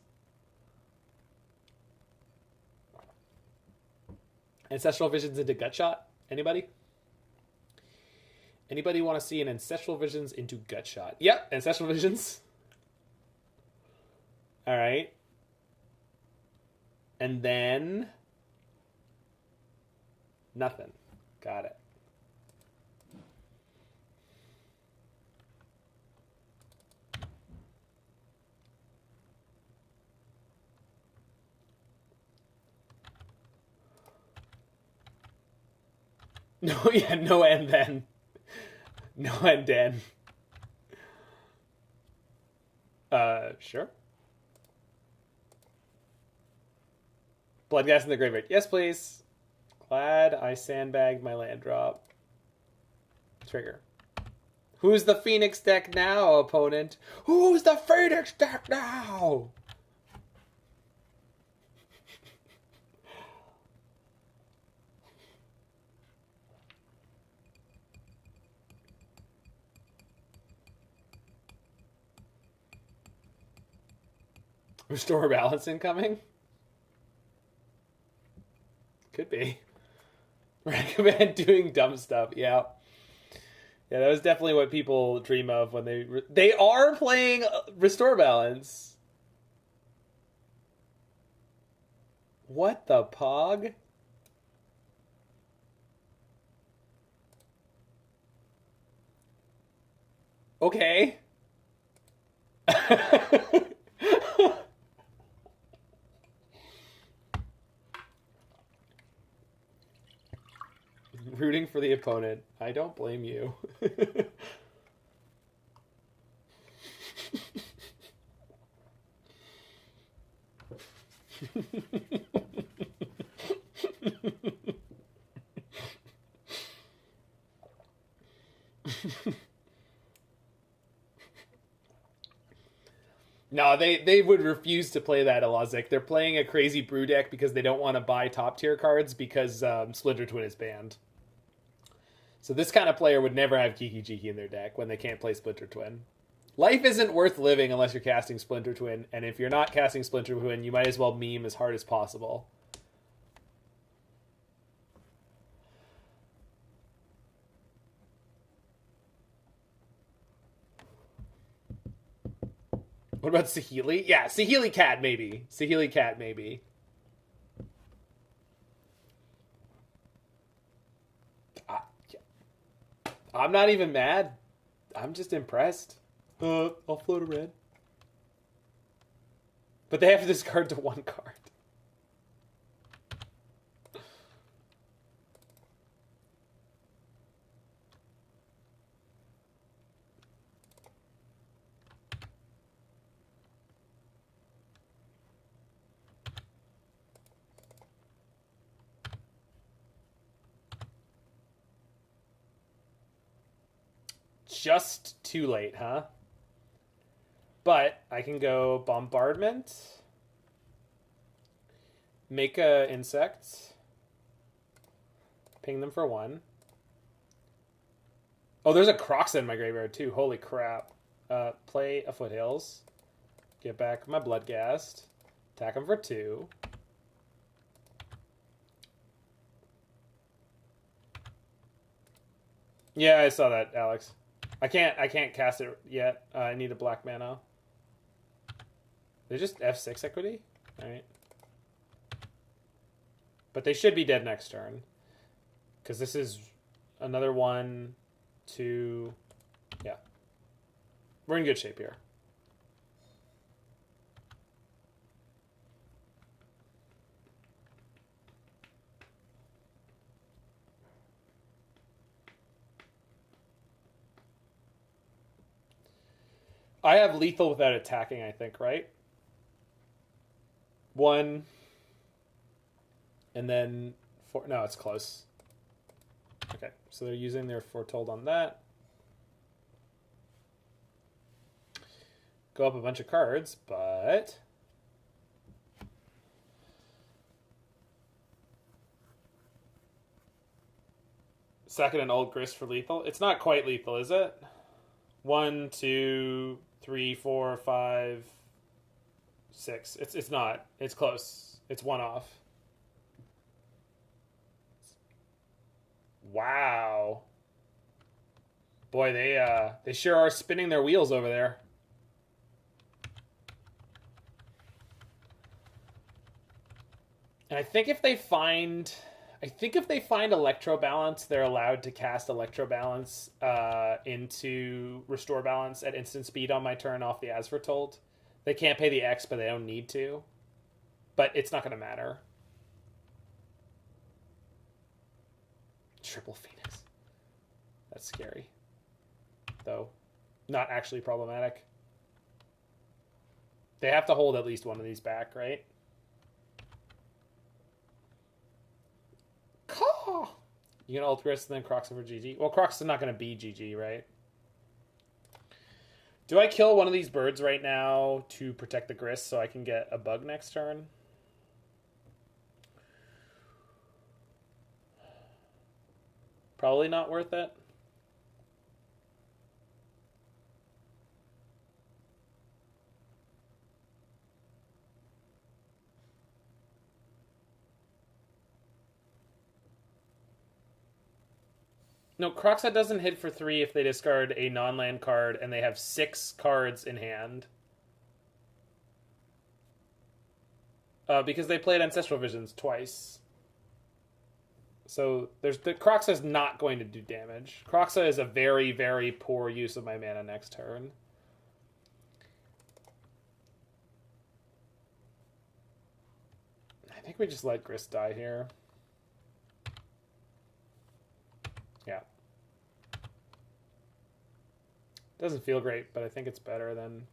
[SPEAKER 1] Ancestral Visions into Gutshot? Anybody? Anybody want to see an Ancestral Visions into Gutshot? Yep, Ancestral Visions. Alright. And then... nothing. Got it. No, yeah, no and then. No and then. Sure. Bloodghast in the graveyard. Yes, please. Glad I sandbagged my land drop. Trigger. Who's the Phoenix deck now, opponent? Who's the Phoenix deck now? Restore balance incoming? Could be. Ragavan doing dumb stuff, yeah. Yeah, that was definitely what people dream of when they are playing Restore Balance. What the pog? Okay. Rooting for the opponent. I don't blame you. No, they would refuse to play that Elazic. They're playing a crazy brew deck because they don't want to buy top tier cards because Splinter Twin is banned. So this kind of player would never have Kiki Jiki in their deck when they can't play Splinter Twin. Life isn't worth living unless you're casting Splinter Twin, and if you're not casting Splinter Twin, you might as well meme as hard as possible. What about Saheeli? Yeah, Saheeli Cat, maybe. Saheeli Cat, maybe. I'm not even mad. I'm just impressed. I'll float a red. But they have to discard to one card. Just too late, huh? But I can go Bombardment, make a insect, ping them for 1. Oh, there's a Kroxa in my graveyard too. Holy crap. Play a Foothills, get back my Bloodghast, attack them for 2. Yeah, I saw that, Alex. I can't cast it yet. I need a black mana. They're just F6 equity? Alright. But they should be dead next turn. Because this is another 1, 2... Yeah. We're in good shape here. I have lethal without attacking, I think, right? 1. And then 4. No, it's close. Okay, so they're using their Foretold on that. Go up a bunch of cards, but... Second and old Grist for lethal. It's not quite lethal, is it? 1, 2, 3, 4, 5, 6. It's not. It's close. It's 1 off. Wow. Boy, they sure are spinning their wheels over there. And I think if they find Electro Balance, they're allowed to cast Electro Balance into Restore Balance at instant speed on my turn off the As Foretold. They can't pay the X, but they don't need to. But it's not going to matter. Triple Phoenix. That's scary. Though, not actually problematic. They have to hold at least one of these back, right? You can ult Grist and then Kroxa for GG. Well, Kroxa's not going to be GG, right? Do I kill one of these birds right now to protect the Grist so I can get a bug next turn? Probably not worth it. No, Kroxa doesn't hit for 3 if they discard a non-land card and they have 6 cards in hand. Because they played Ancestral Visions twice. So the Kroxa's not going to do damage. Kroxa is a very, very poor use of my mana next turn. I think we just let Grist die here. Yeah. Doesn't feel great, but I think it's better than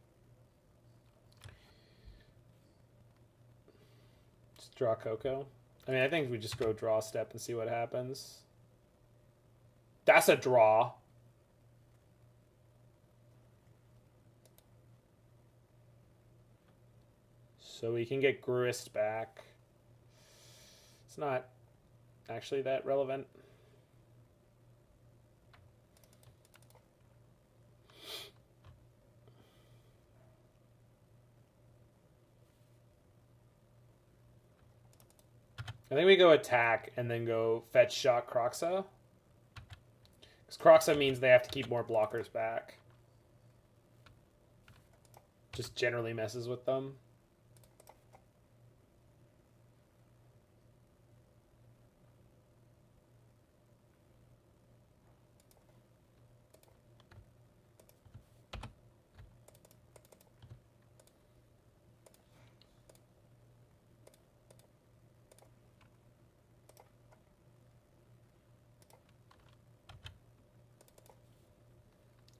[SPEAKER 1] just draw Coco. I mean, I think we just go draw a step and see what happens. That's a draw. So we can get Grist back. It's not actually that relevant. I think we go attack and then go fetch shot Kroxa. Because Kroxa means they have to keep more blockers back. Just generally messes with them.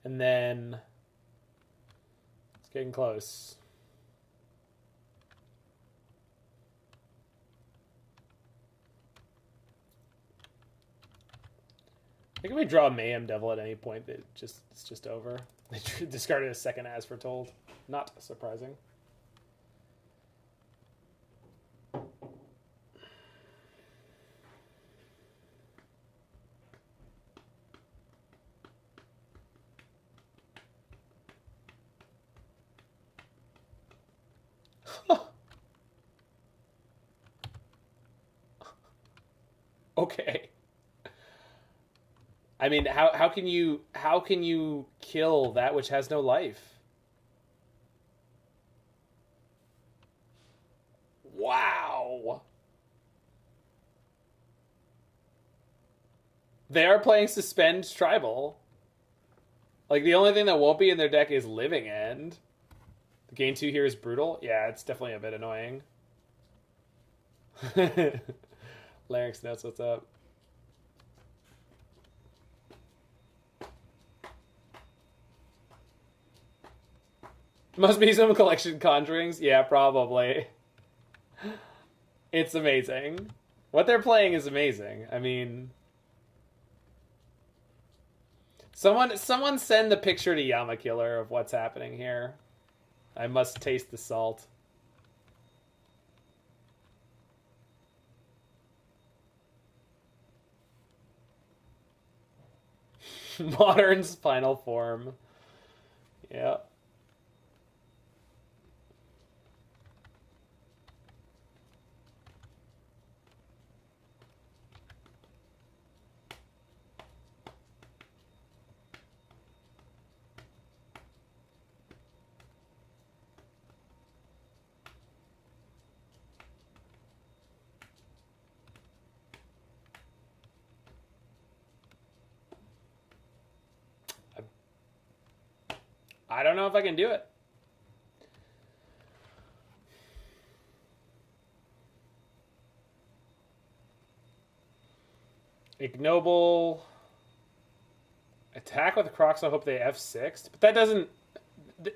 [SPEAKER 1] And then it's getting close. I think if we draw a Mayhem Devil at any point, it's just over. They discarded a second As Foretold. Not surprising. Okay. I mean, how can you kill that which has no life? Wow. They are playing Suspend Tribal. Like, the only thing that won't be in their deck is Living End. The gain 2 here is brutal. Yeah, it's definitely a bit annoying. Larynx knows what's up. Must be some collection conjurings. Yeah, probably. It's amazing. What they're playing is amazing. I mean, someone send the picture to Yamakiller of what's happening here. I must taste the salt. Modern's final form. Yeah. I don't know if I can do it. Ignoble. Attack with the Kroxa, hope they F6. But that doesn't...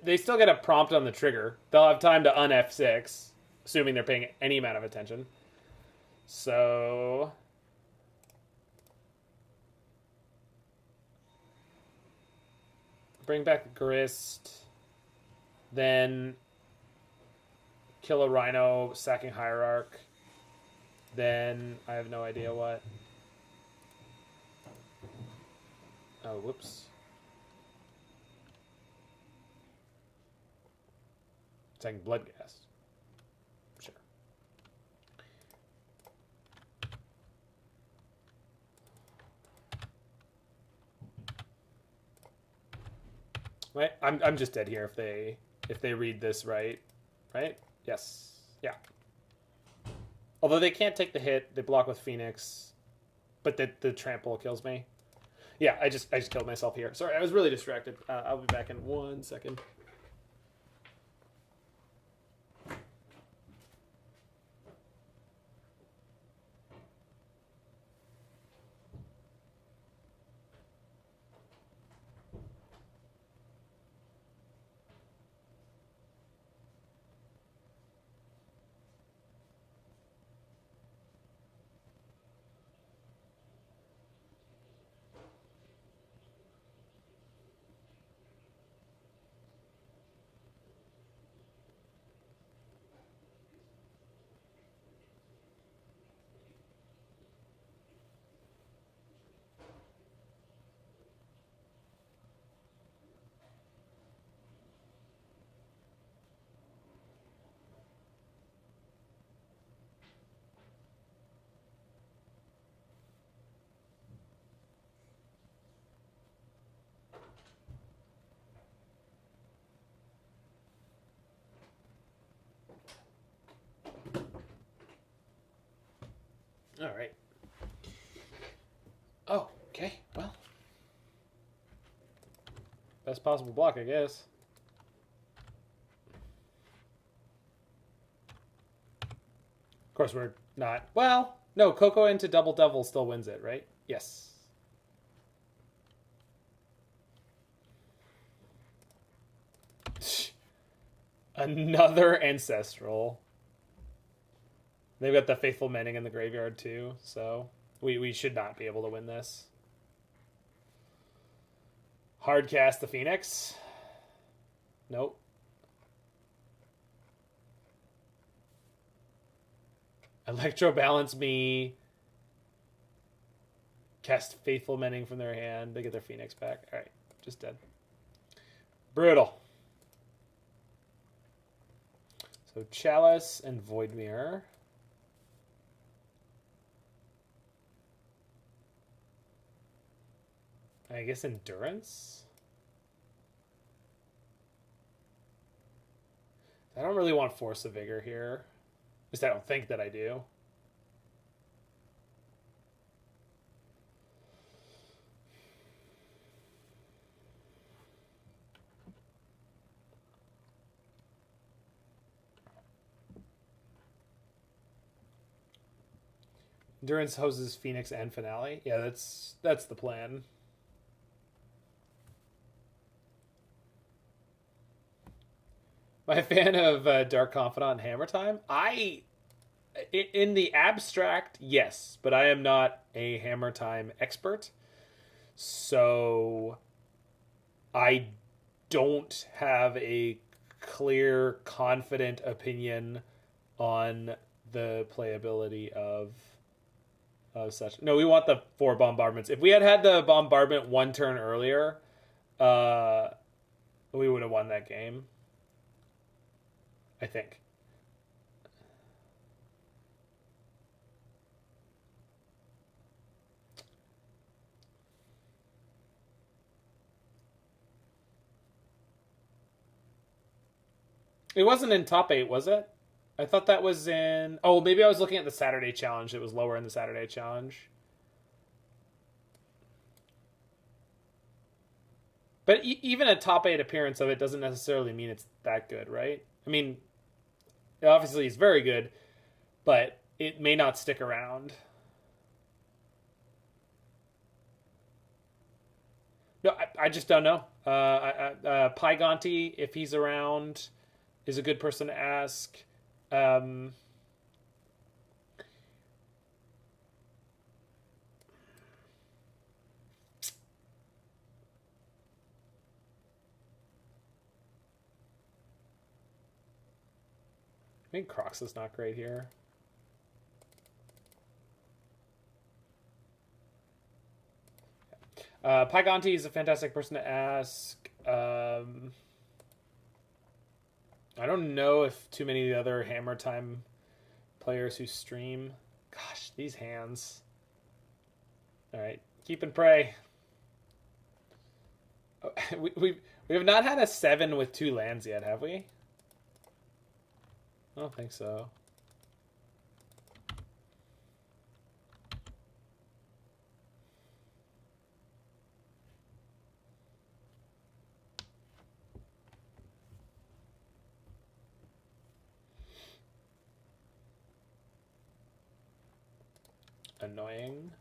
[SPEAKER 1] They still get a prompt on the trigger. They'll have time to un-F6, assuming they're paying any amount of attention. So... bring back the Grist. Then kill a Rhino, sacking Hierarch. Then I have no idea what. Oh, whoops. Sacking Bloodghast. Sure. Right, I'm just dead here if they read this right, right? Yes, yeah. Although they can't take the hit, they block with Phoenix, but the trample kills me. Yeah, I just killed myself here. Sorry, I was really distracted. I'll be back in 1 second. All right. Oh, okay. Well, best possible block, I guess. Of course, we're not. Well, no, Coco into Double Devil still wins it, right? Yes. Another Ancestral. They've got the Faithful Mending in the graveyard, too, so we should not be able to win this. Hardcast the Phoenix. Nope. Electro Balance me. Cast Faithful Mending from their hand. They get their Phoenix back. Alright, just dead. Brutal. So Chalice and Void Mirror. I guess Endurance? I don't really want Force of Vigor here. At least I don't think that I do. Endurance hoses Phoenix and Finale. Yeah, that's the plan. Am I a fan of Dark Confidant and Hammer Time? In the abstract, yes, but I am not a Hammer Time expert. So I don't have a clear, confident opinion on the playability of such. No, we want the 4 bombardments. If we had the bombardment 1 turn earlier, we would have won that game. I think. It wasn't in top 8, was it? I thought that was in... Oh, maybe I was looking at the Saturday challenge. It was lower in the Saturday challenge. But even a top 8 appearance of it doesn't necessarily mean it's that good, right? I mean, obviously it's very good, but it may not stick around. No, I just don't know. Pygonti, if he's around, is a good person to ask. I think Kroxa's not great here. Pygonti is a fantastic person to ask. I don't know if too many of the other Hammer Time players who stream. Gosh, these hands. All right, keep and pray. We have not had a 7 with 2 lands yet, have we? I don't think so. Annoying.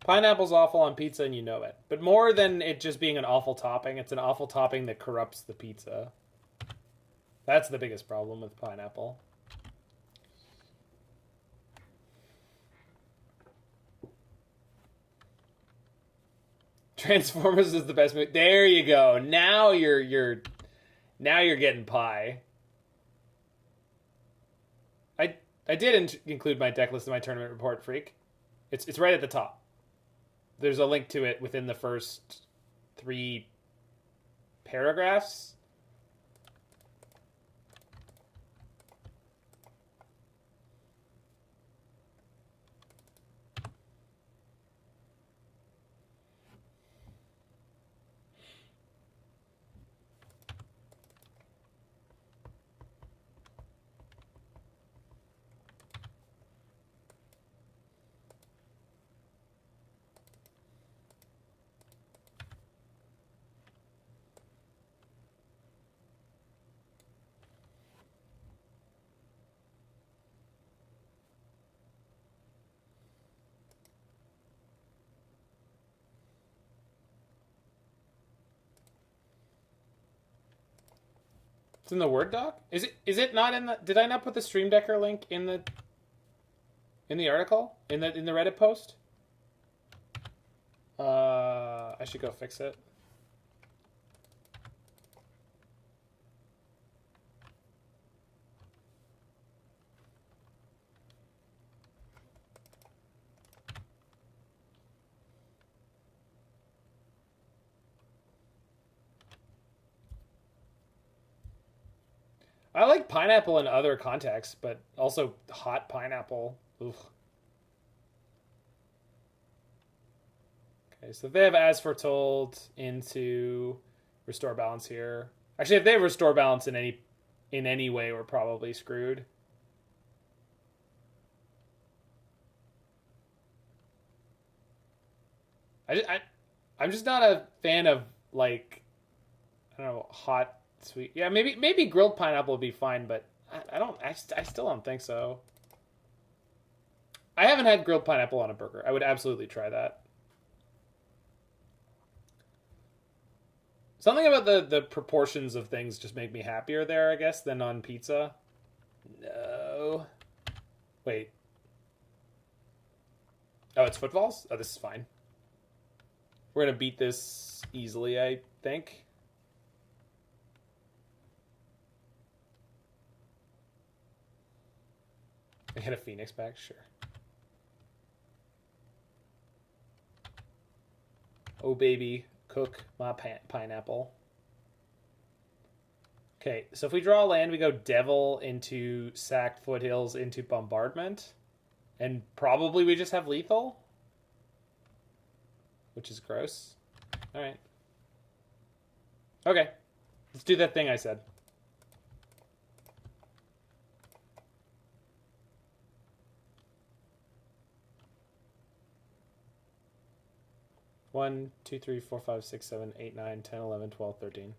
[SPEAKER 1] Pineapple's awful on pizza and you know it. But more than it just being an awful topping, it's an awful topping that corrupts the pizza. That's the biggest problem with pineapple. Transformers is the best movie. There you go. Now you're getting pie. I did include my deck list in my tournament report, Freak. It's right at the top. There's a link to it within the first 3 paragraphs. It's in the Word doc? Is it not in the... Did I not put the Stream Decker link in the article? In the Reddit post? I should go fix it. I like pineapple in other contexts, but also hot pineapple. Ugh. Okay, so if they have As Foretold into Restore Balance here. Actually, if they have Restore Balance in any way, we're probably screwed. I'm just not a fan of, like, I don't know, hot, sweet. Yeah, maybe grilled pineapple would be fine, but I still don't think so. I haven't had grilled pineapple on a burger. I would absolutely try that. Something about the proportions of things just make me happier there, I guess, than on pizza. No. Wait. Oh, it's footballs? Oh, this is fine. We're going to beat this easily, I think. I get a Phoenix back? Sure. Oh, baby. Cook my pineapple. Okay, so if we draw land, we go Devil into Sacked Foothills into Bombardment. And probably we just have lethal. Which is gross. Alright. Okay. Let's do that thing I said. One, 2, 3, 4, 5, 6, 7, 8, 9, 10, 11, 12, 13.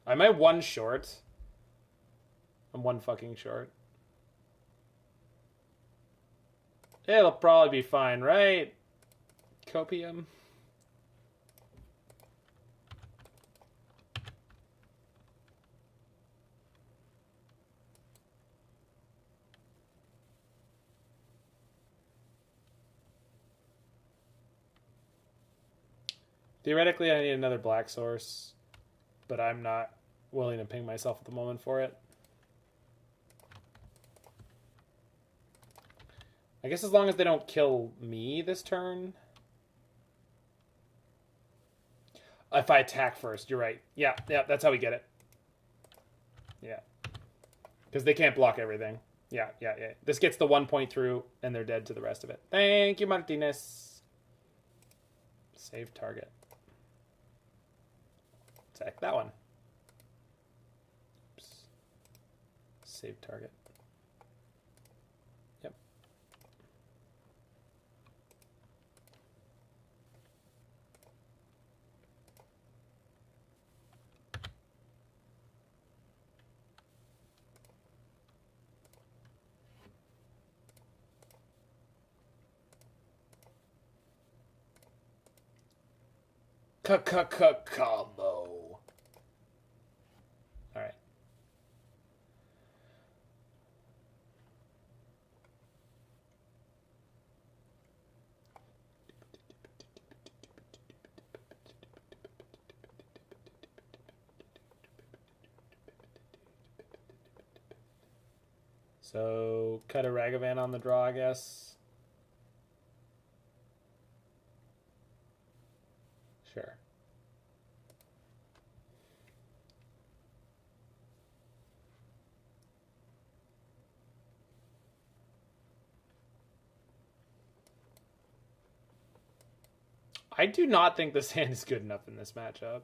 [SPEAKER 1] Am I one short? I'm one fucking short. It'll probably be fine, right? Copium. Theoretically, I need another black source, but I'm not willing to ping myself at the moment for it. I guess as long as they don't kill me this turn. If I attack first, you're right. Yeah, that's how we get it. Yeah. Because they can't block everything. Yeah. This gets the 1 point through, and they're dead to the rest of it. Thank you, Martinez. Save target. Attack that one. Oops. Save target. Yep. Combo. All right. So cut a Ragavan on the draw, I guess. Sure. I do not think this hand is good enough in this matchup.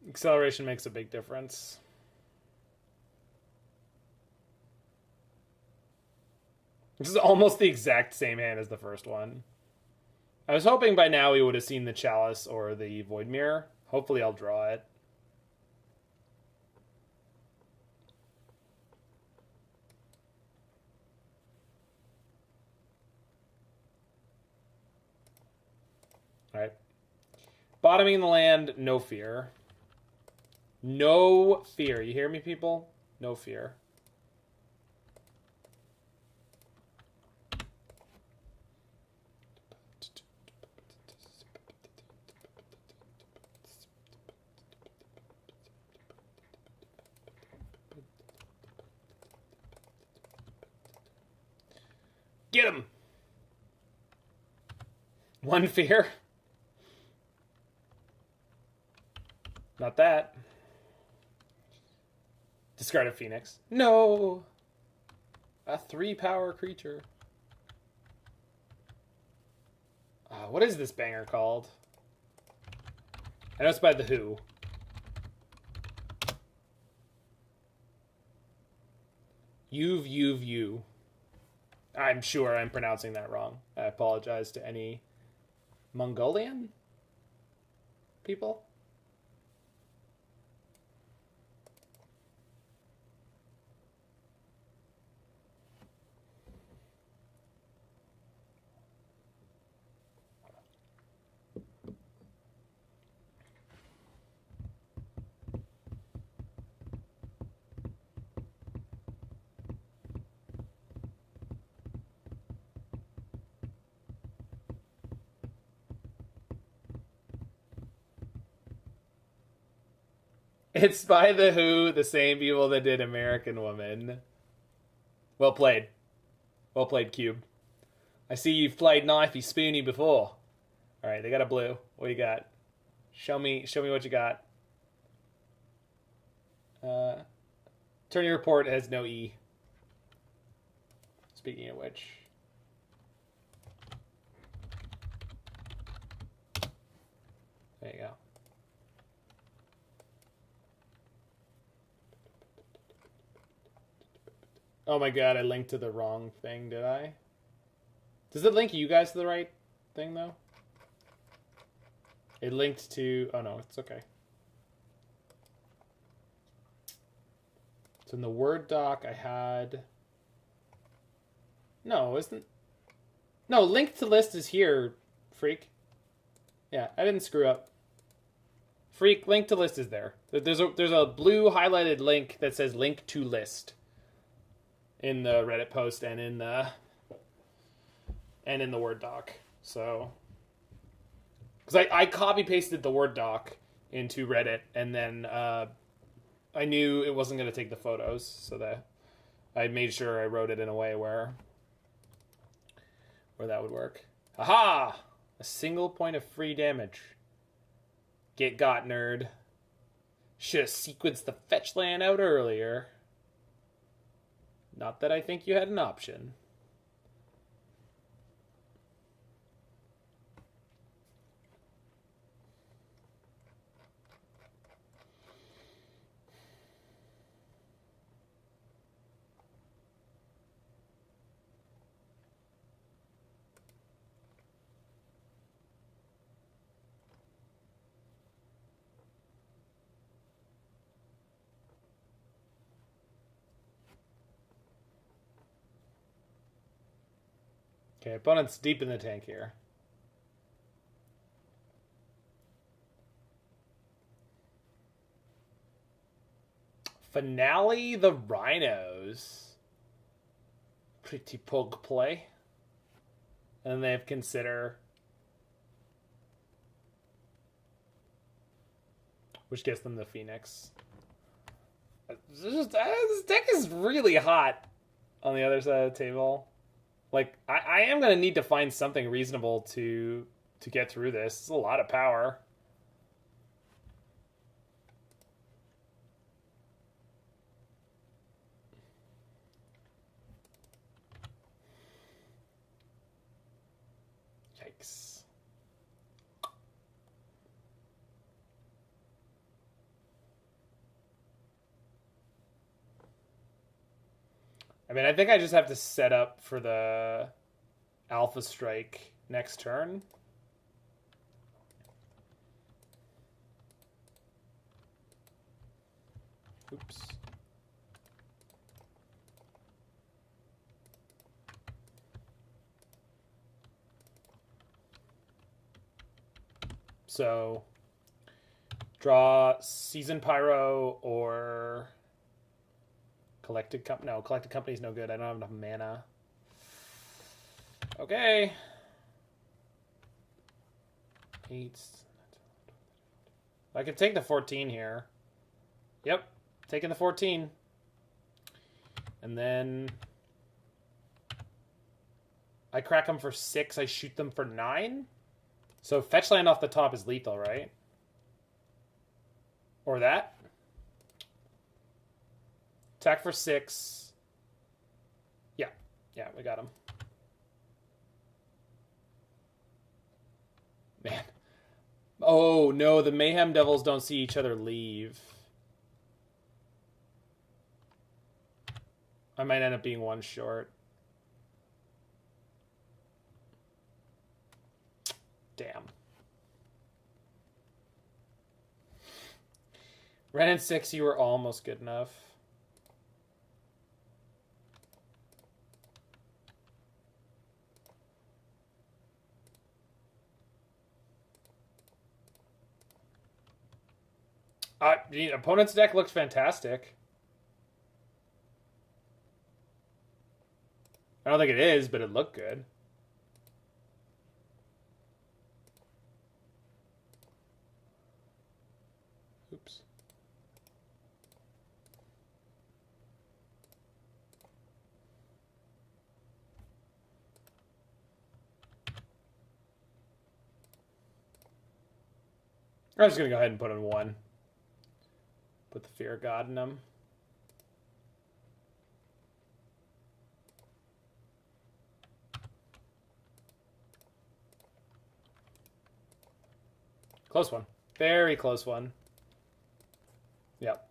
[SPEAKER 1] Acceleration makes a big difference. This is almost the exact same hand as the first one. I was hoping by now we would have seen the Chalice or the Void Mirror. Hopefully I'll draw it. All right. Bottoming the land, no fear. No fear. You hear me, people? No fear. Get him! One fear. Not that. Discard a Phoenix. No! A 3-power creature. What is this banger called? I know it's by The Who. You. I'm sure I'm pronouncing that wrong. I apologize to any Mongolian people. It's by The Who, the same people that did American Woman. Well played. Well played, Cube. I see you've played Knifey Spoony before. Alright, they got a blue. What do you got? Show me what you got. Tourney report has no E. Speaking of which. There you go. Oh my god, I linked to the wrong thing, did I? Does it link you guys to the right thing, though? It linked to... Oh no, it's okay. So in the Word doc, I had... No, isn't... No, link to list is here, freak. Yeah, I didn't screw up. Freak, link to list is there. There's a blue highlighted link that says link to list. In the Reddit post and in the Word doc. So, because I copy pasted the Word doc into Reddit, and then I knew it wasn't going to take the photos, so that I made sure I wrote it in a way where that would work. Aha! A single point of free damage. Get got, nerd. Should have sequenced the fetch land out earlier. Not that I think you had an option. Okay, opponent's deep in the tank here. Finale the Rhinos. Pretty pug play. And then they have Consider. Which gets them the Phoenix. This deck is really hot on the other side of the table. Like, I am going to need to find something reasonable to get through this. It's a lot of power. Yikes. I mean, I think I just have to set up for the Alpha Strike next turn. Oops. So draw Seasoned Pyro or Collected Company. No, Collected Company's no good. I don't have enough mana. Okay. 8. I could take the 14 here. Yep, taking the 14. And then I crack them for 6. I shoot them for 9. So fetch land off the top is lethal, right? Or that. Attack for 6. Yeah. Yeah, we got him. Man. Oh, no, the Mayhem Devils don't see each other leave. I might end up being one short. Damn. Wrenn and Six, you were almost good enough. The opponent's deck looks fantastic. I don't think it is, but it looked good. Oops. I'm just going to go ahead and put in 1. Put the Fear of God in them. Close one. Very close one. Yep.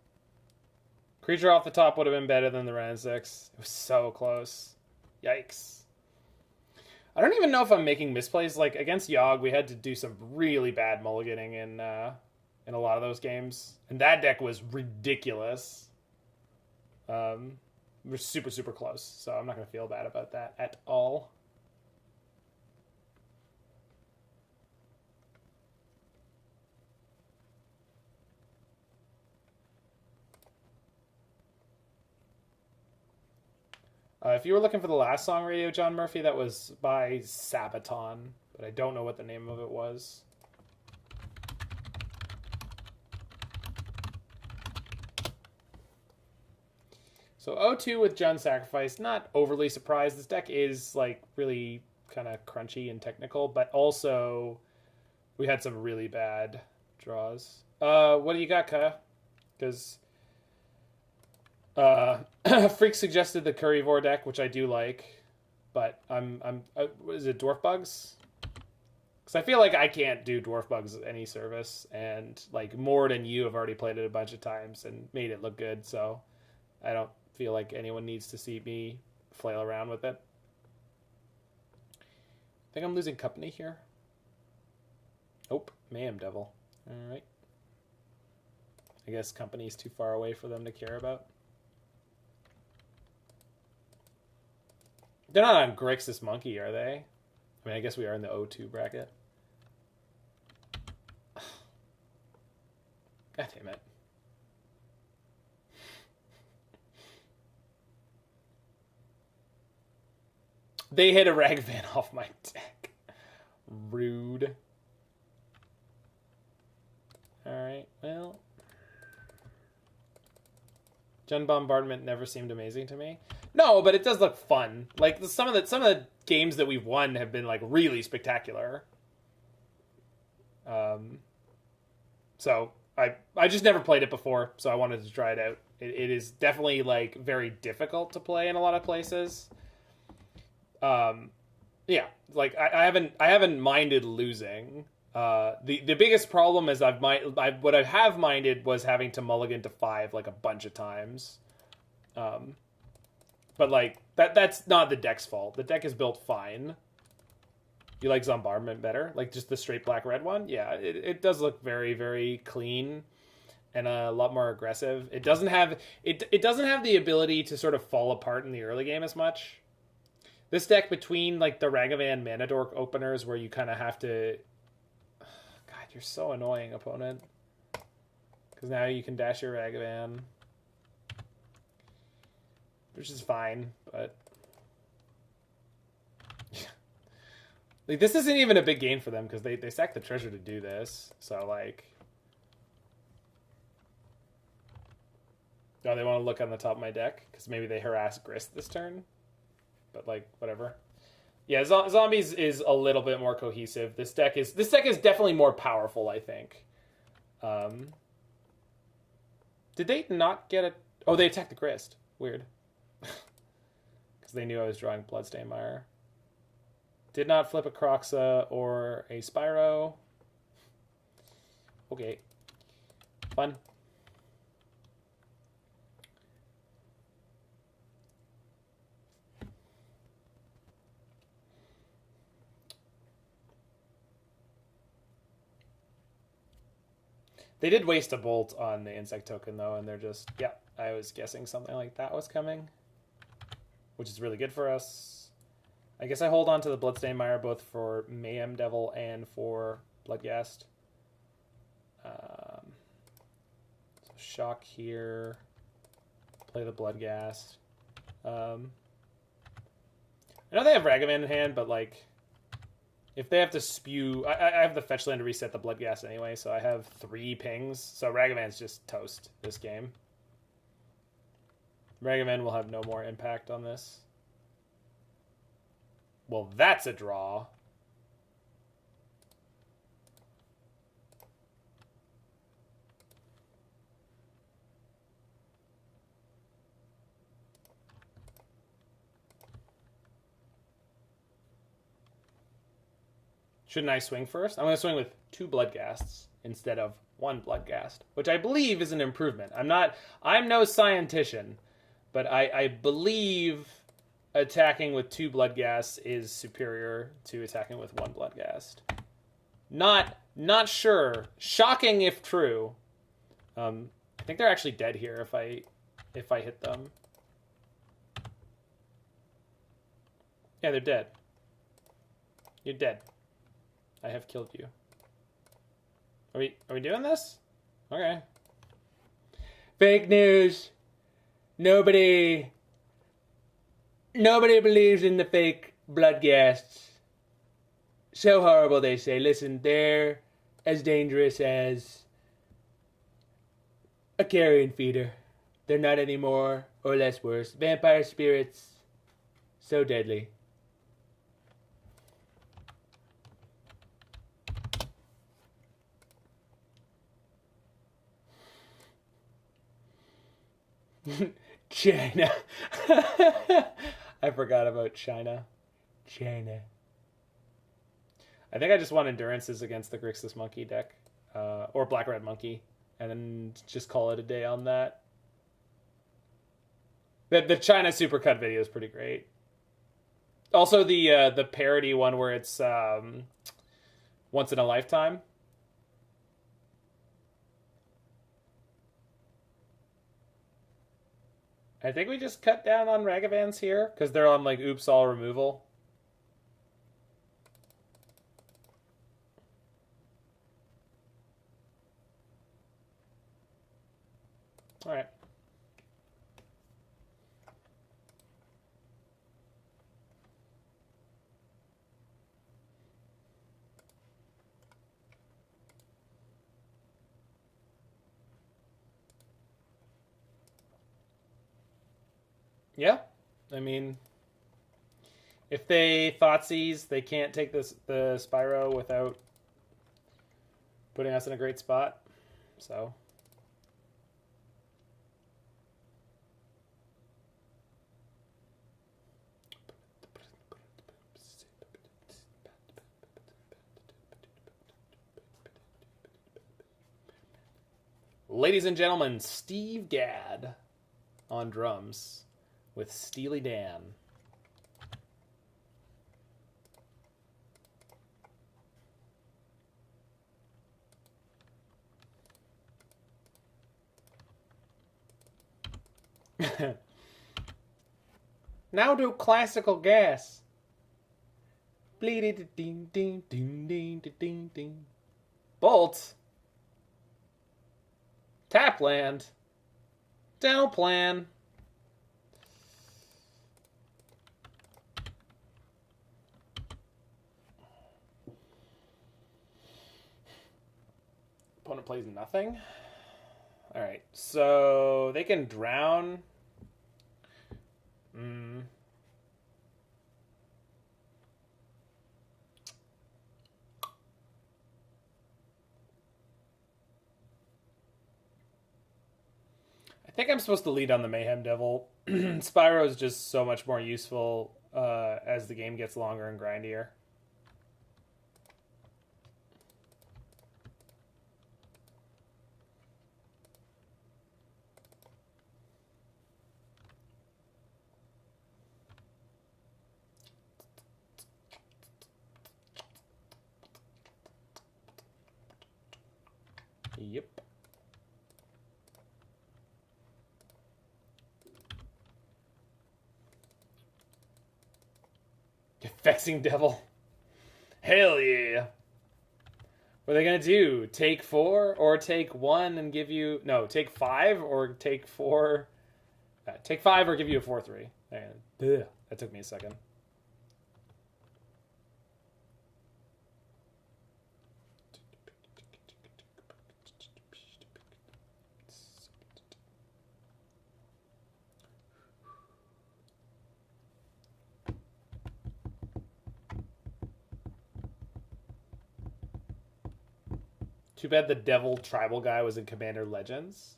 [SPEAKER 1] Creature off the top would have been better than the Wrenn and Six. It was so close. Yikes. I don't even know if I'm making misplays. Like, against Yogg, we had to do some really bad mulliganing in a lot of those games. And that deck was ridiculous. We're super, super close. So I'm not going to feel bad about that at all. If you were looking for the last song, Radio John Murphy, that was by Sabaton, but I don't know what the name of it was. So 0-2 with Jund Sacrifice, not overly surprised. This deck is like really kind of crunchy and technical, but also we had some really bad draws. What do you got, Kaya? Because Freak suggested the Curryvore deck, which I do like, but what is it, Dwarf Bugs? Because I feel like I can't do Dwarf Bugs any service, and like Mord and you have already played it a bunch of times and made it look good, so I don't feel like anyone needs to see me flail around with it. I think I'm losing company here. Oh, Mayhem Devil. All right. I guess company's too far away for them to care about. They're not on Grixis Monkey, are they? I mean, I guess we are in the 0-2 bracket. God damn it. They hit a Ragavan off my deck. Rude. Alright, well. Goblin Bombardment never seemed amazing to me. No, but it does look fun. Like some of the games that we've won have been like really spectacular. So I just never played it before, so I wanted to try it out. It is definitely like very difficult to play in a lot of places. Yeah, like I haven't minded losing. The biggest problem is what I have minded was having to mulligan to 5 like a bunch of times. But like that's not the deck's fault. The deck is built fine. You like Zombardment better? Like just the straight black-red one? Yeah, it does look very, very clean and a lot more aggressive. It doesn't have the ability to sort of fall apart in the early game as much. This deck, between like the Ragavan Mana Dork openers where you kind of have to... God you're so annoying, opponent. Because now you can dash your Ragavan. Which is fine, but... like, this isn't even a big gain for them, because they sack the treasure to do this. So, like... oh, they want to look on the top of my deck? Because maybe they harass Grist this turn? But, like, whatever. Yeah, Zombies is a little bit more cohesive. This deck is definitely more powerful, I think. Did they not get a... oh, they attacked the Grist. Weird. Because they knew I was drawing Bloodstained Mire. Did not flip a Kroxa or a Spyro. Okay. Fun. They did waste a bolt on the insect token, though, and they're just... yeah, I was guessing something like that was coming. Which is really good for us. I guess I hold on to the Bloodstained Mire both for Mayhem Devil and for Bloodghast. So shock here. Play the Bloodghast. I know they have Ragavan in hand, but, like... if they have to spew... I have the fetch land to reset the Bloodghast anyway, so I have 3 pings. So Ragavan's just toast this game. Ragavan will have no more impact on this. Well, that's a draw. Shouldn't I swing first? I'm going to swing with 2 Bloodghasts instead of 1 Bloodghast, which I believe is an improvement. I'm no scientician, but I believe attacking with 2 Bloodghasts is superior to attacking with 1 Bloodghast. Not sure. Shocking if true. I think they're actually dead here if I hit them. Yeah, they're dead. You're dead. I have killed you. Are we doing this? Okay. Fake news. Nobody believes in the fake Bloodghasts. So horrible, they say. Listen, they're as dangerous as a carrion feeder. They're not any more or less worse. Vampire spirits. So deadly. China. I forgot about China. China. I think I just want endurances against the Grixis Monkey deck. Or Black Red Monkey. And then just call it a day on that. The China Supercut video is pretty great. Also the parody one where it's once in a lifetime. I think we just cut down on Ragavans here, because they're on, like, oops, all removal. Alright. Yeah, I mean, if they Thoughtseize, they can't take the Spyro without putting us in a great spot. So, ladies and gentlemen, Steve Gadd on drums with Steely Dan. Now do classical gas. Bleedy ding ding ding ding ding ding. Bolt. Tap land. Dental plan. Opponent plays nothing. Alright, so they can drown. I think I'm supposed to lead on the Mayhem Devil. Spyro is just so much more useful as the game gets longer and grindier. Yep. Vexing Devil. Hell yeah. What are they going to do? Take 4 or take 1 and give you... No, take 5 or take 4... take 5 or give you a 4-3. That took me a second. Too bad the Devil Tribal guy was in Commander Legends.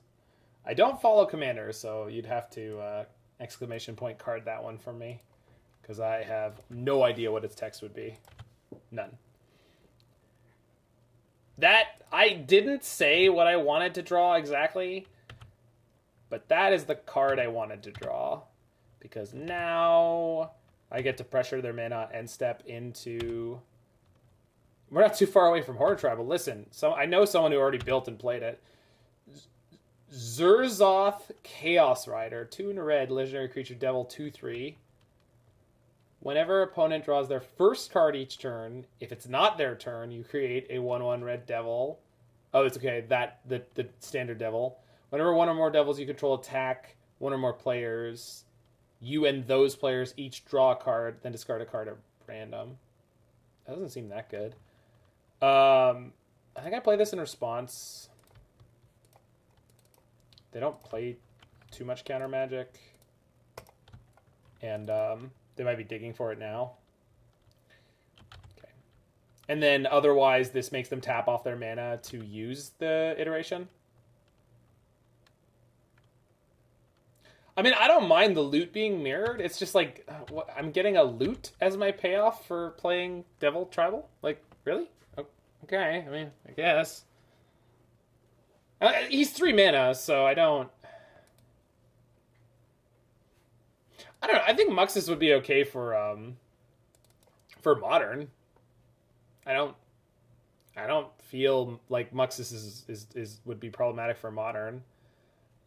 [SPEAKER 1] I don't follow Commander, so you'd have to exclamation point card that one from me. Because I have no idea what its text would be. None. That, I didn't say what I wanted to draw exactly. But that is the card I wanted to draw. Because now I get to pressure their mana end step into... We're not too far away from Horror Tribal. Listen, I know someone who already built and played it. Zurzoth Chaos Rider. 2 in a red, legendary creature, devil, 2/3. Whenever opponent draws their first card each turn, if it's not their turn, you create a 1/1 red devil. Oh, it's okay. The standard devil. Whenever one or more devils you control attack one or more players, you and those players each draw a card, then discard a card at random. That doesn't seem that good. I think I play this in response. They don't play too much counter magic. And they might be digging for it now. Okay. And then otherwise this makes them tap off their mana to use the iteration. I mean, I don't mind the loot being mirrored. It's just like, I'm getting a loot as my payoff for playing Devil Tribal? Like, really? Okay, I mean, I guess. He's 3 mana, so I don't know. I think Muxus would be okay for Modern. I don't feel like Muxus is would be problematic for Modern.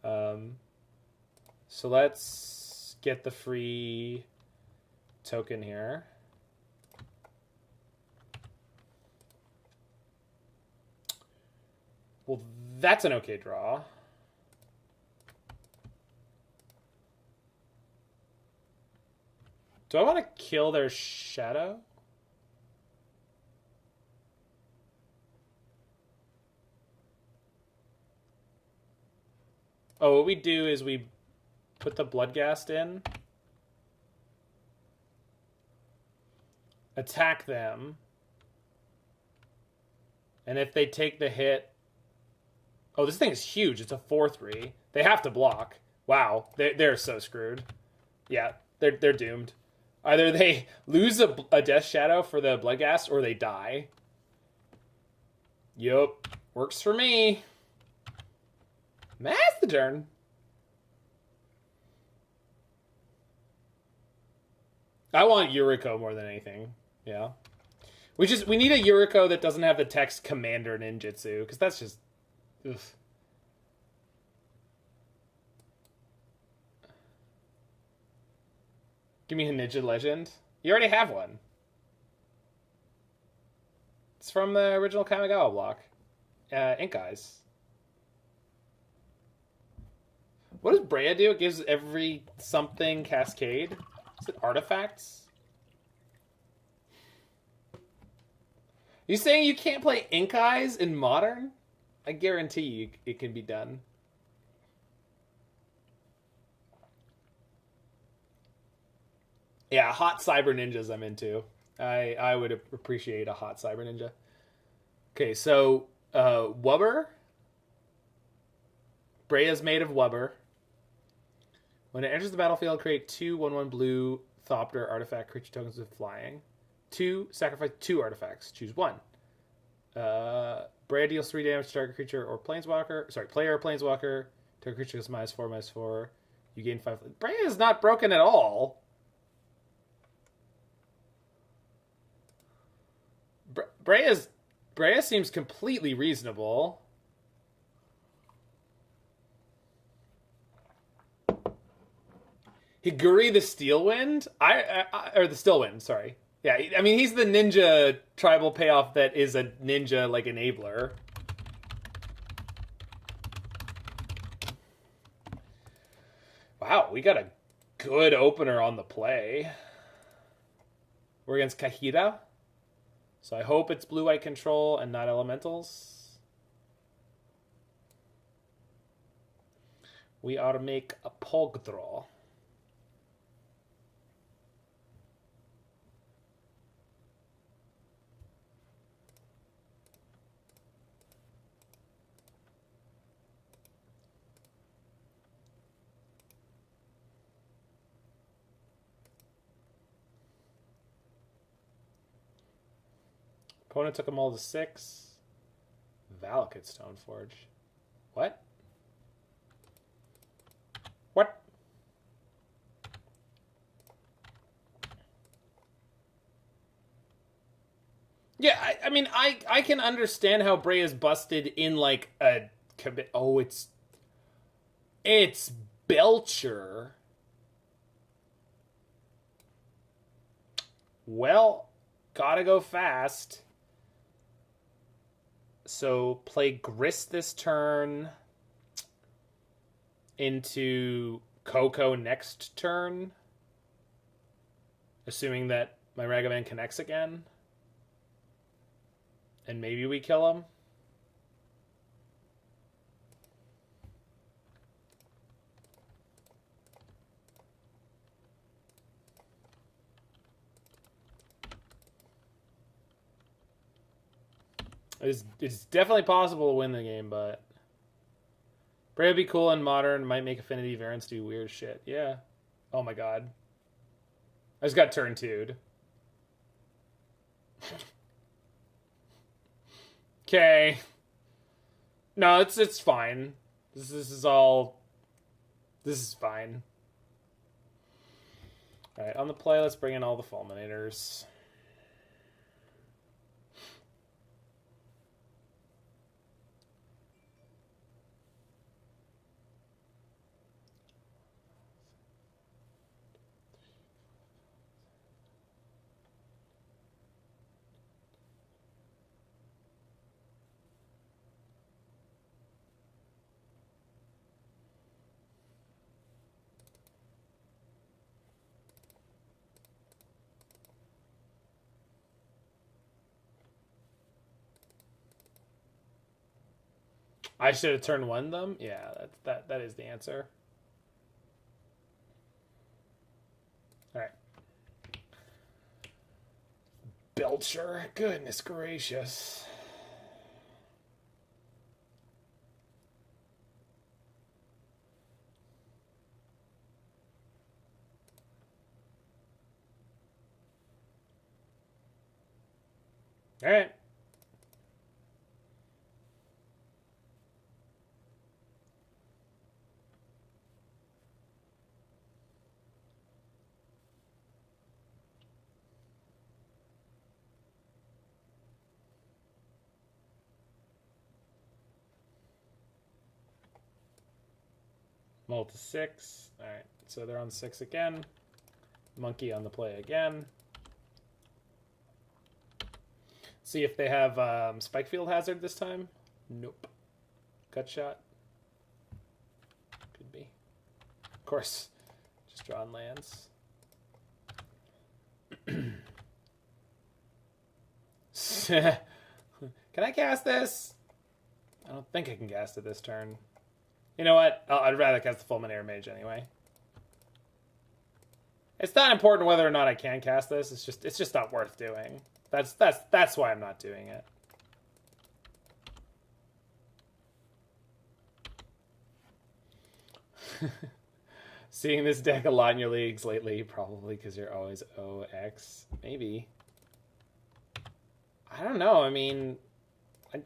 [SPEAKER 1] So let's get the free token here. Well, that's an okay draw. Do I want to kill their shadow? Oh, what we do is we put the Bloodghast in. Attack them. And if they take the hit... Oh, this thing is huge. It's a 4/3. They have to block. Wow, they're so screwed. Yeah, they're doomed. Either they lose a Death Shadow for the Bloodghast, or they die. Yup, works for me. That's the turn. I want Yuriko more than anything. Yeah, we need a Yuriko that doesn't have the text Commander Ninjutsu, because that's just. Oof. Give me a Ninja Legend. You already have one. It's from the original Kamigawa block. Ink Eyes. What does Brea do? It gives every something cascade. Is it artifacts? You saying you can't play Ink Eyes in Modern? I guarantee you it can be done. Yeah, hot cyber ninjas I'm into. I would appreciate a hot cyber ninja. Okay, so Wubber. Brea's made of Wubber. When it enters the battlefield, create 2 1/1 blue Thopter artifact creature tokens with flying. 2, sacrifice 2 artifacts. Choose 1. Brea deals 3 damage to target creature or planeswalker. Sorry, player or planeswalker. Target creature is -4/-4. You gain 5. Brea is not broken at all. Brea seems completely reasonable. Higuri the Steelwind? Or the Stillwind, sorry. Yeah, I mean, he's the ninja tribal payoff that is a ninja, like, enabler. Wow, we got a good opener on the play. We're against Kahira. So I hope it's blue-white control and not elementals. We ought to make a Pog draw. Opponent took them all to 6. Valakut Stoneforge. What? What? Yeah, I mean, I can understand how Brea is busted in, like, a... Oh, it's Belcher. Well, gotta go fast. So play Grist this turn into Coco next turn, assuming that my Ragavan connects again, and maybe we kill him. It's definitely possible to win the game, but Brea would be cool in Modern. Might make Affinity variants do weird shit. Yeah. Oh my god. I just got turn 2'd. Okay. No, it's fine. This is all. This is fine. All right, on the play, let's bring in all the Fulminators. I should have turn 1 them? Yeah, that is the answer. Alright. Belcher. Goodness gracious. Alright. Mull to 6. Alright, so they're on 6 again. Monkey on the play again. See if they have Spikefield Hazard this time. Nope. Gut shot. Could be. Of course. Just drawing lands. Can I cast this? I don't think I can cast it this turn. You know what? I'd rather cast the Fulminator Mage anyway. It's not important whether or not I can cast this. It's just not worth doing. That's why I'm not doing it. Seeing this deck a lot in your leagues lately, probably because you're always OX. Maybe. I don't know. I mean,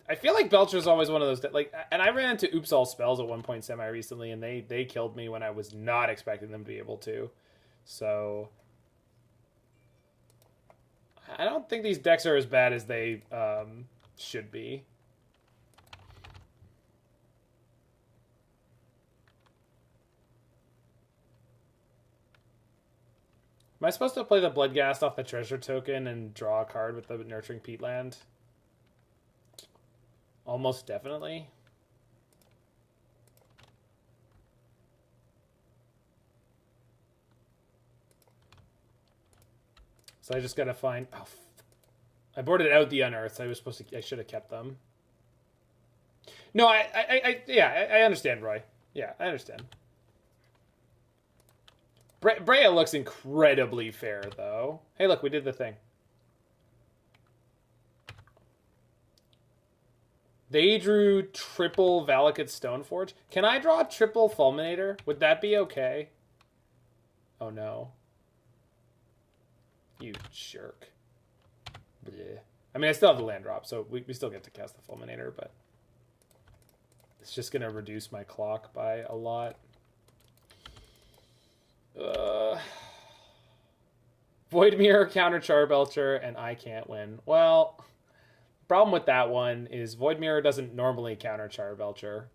[SPEAKER 1] I feel like Belcher's always one of those, like, and I ran into Oops All Spells at one point semi-recently, and they killed me when I was not expecting them to be able to. So, I don't think these decks are as bad as they should be. Am I supposed to play the Bloodghast off the treasure token and draw a card with the Nurturing Peatland? Almost definitely. So I just gotta find... Oh, I boarded out the Unearth, so I should have kept them. No, I understand, Roy. Yeah, I understand. Brea looks incredibly fair, though. Hey, look, we did the thing. They drew triple Valakut Stoneforge. Can I draw triple Fulminator? Would that be okay? Oh, no. You jerk. Bleh. I mean, I still have the land drop, so we still get to cast the Fulminator, but it's just going to reduce my clock by a lot. Void Mirror, counter Charbelcher, and I can't win. Well, problem with that one is Void Mirror doesn't normally counter Charbelcher.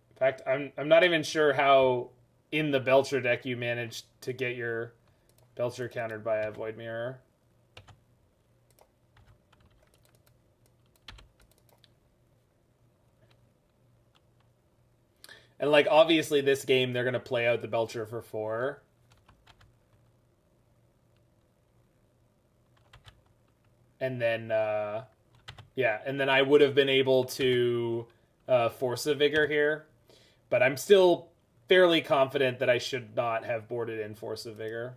[SPEAKER 1] In fact, I'm not even sure how in the Belcher deck you managed to get your Belcher countered by a Void Mirror. And, like, obviously this game, they're going to play out the Belcher for 4. And then, yeah, and then I would have been able to Force of Vigor here. But I'm still fairly confident that I should not have boarded in Force of Vigor.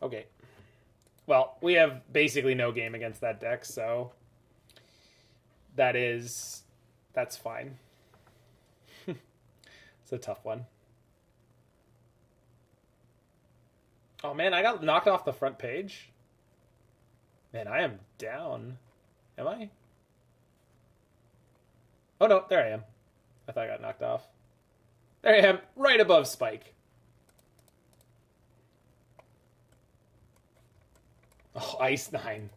[SPEAKER 1] Okay. Well, we have basically no game against that deck, so that's fine. It's a tough one. Oh, man, I got knocked off the front page. Man, I am down. Am I? Oh, no, there I am. I thought I got knocked off. There I am, right above Spike. Oh, Ice 9.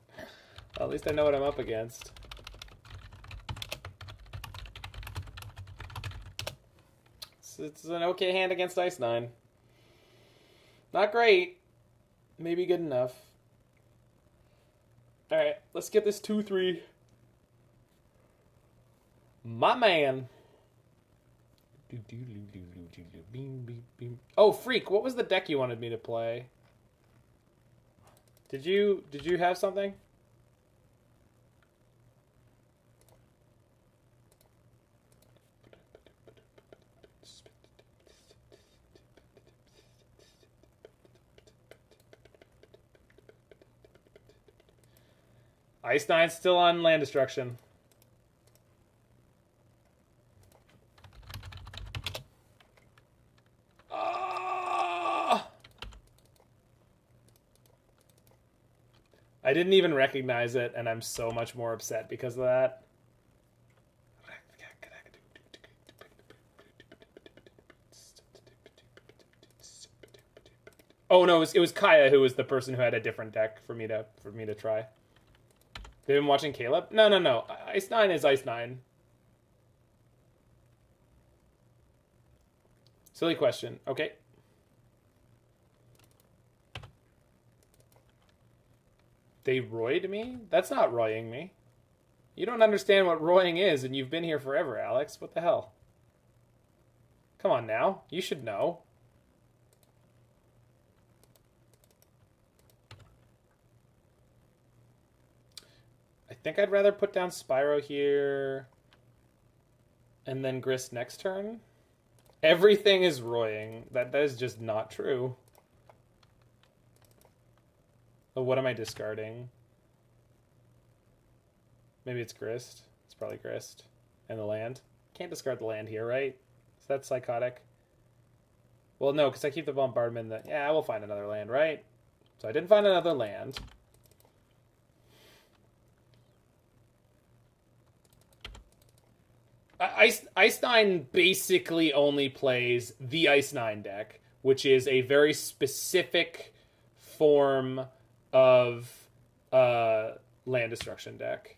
[SPEAKER 1] Well, at least I know what I'm up against. It's an okay hand against Ice 9. Not great. Maybe good enough. Alright, let's get this 2-3. My man. Oh, Freak, what was the deck you wanted me to play? Did you have something? Ice 9's still on land destruction. I didn't even recognize it, and I'm so much more upset because of that. Oh no, it was Kaya who was the person who had a different deck for me to try. They've been watching Caleb? No. Ice 9 is Ice 9. Silly question. Okay. They royed me? That's not roying me. You don't understand what roying is, and you've been here forever, Alex. What the hell? Come on now. You should know. I think I'd rather put down Spyro here and then Grist next turn. Everything is roying. That is just not true. Oh, what am I discarding? Maybe it's Grist. It's probably Grist. And the land. Can't discard the land here, right? Is that psychotic? Well, no, because I keep the bombardment. Yeah, I will find another land, right? So I didn't find another land. Ice 9 basically only plays the Ice 9 deck, which is a very specific form of land destruction deck.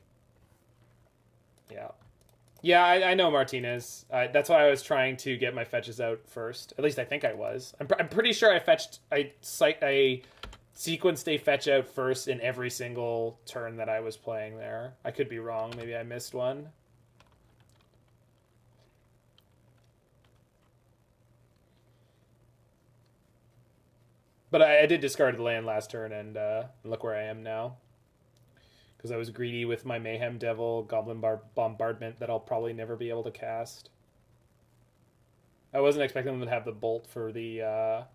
[SPEAKER 1] Yeah. Yeah, I know Martinez. That's why I was trying to get my fetches out first. At least I think I was. I'm pretty sure I sequenced a fetch out first in every single turn that I was playing there. I could be wrong. Maybe I missed one. But I did discard the land last turn, and look where I am now. Because I was greedy with my Mayhem Devil, Goblin Bombardment that I'll probably never be able to cast. I wasn't expecting them to have the Bolt for the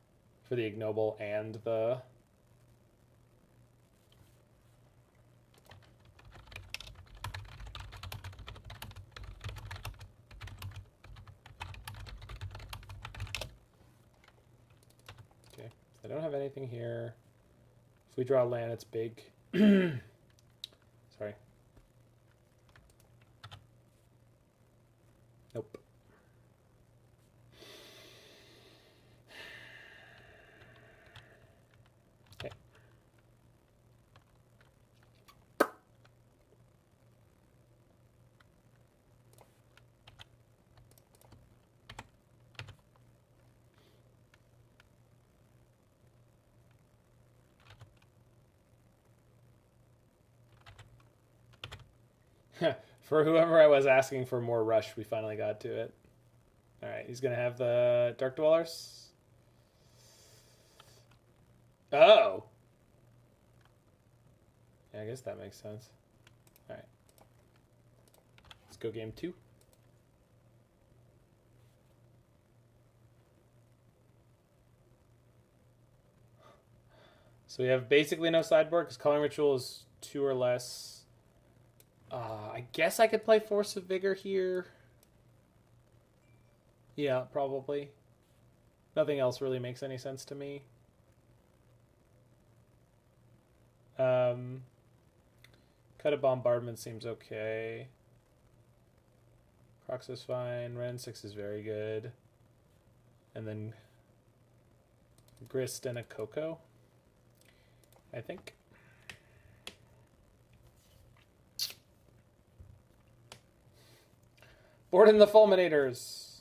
[SPEAKER 1] Ignoble and the... I don't have anything here. If we draw land, it's big. Sorry. Nope. Okay. For whoever I was asking for more rush, we finally got to it. Alright, he's going to have the Dark Dwellers. Oh! Yeah, I guess that makes sense. Alright. Let's go game 2. So we have basically no sideboard because Culling Ritual is 2 or less. I guess I could play Force of Vigor here. Yeah, probably. Nothing else really makes any sense to me. Cut a Bombardment seems okay. Kroxa's fine. Wrenn and Six is very good. And then Grist and a Coco, I think. Board in the Fulminators.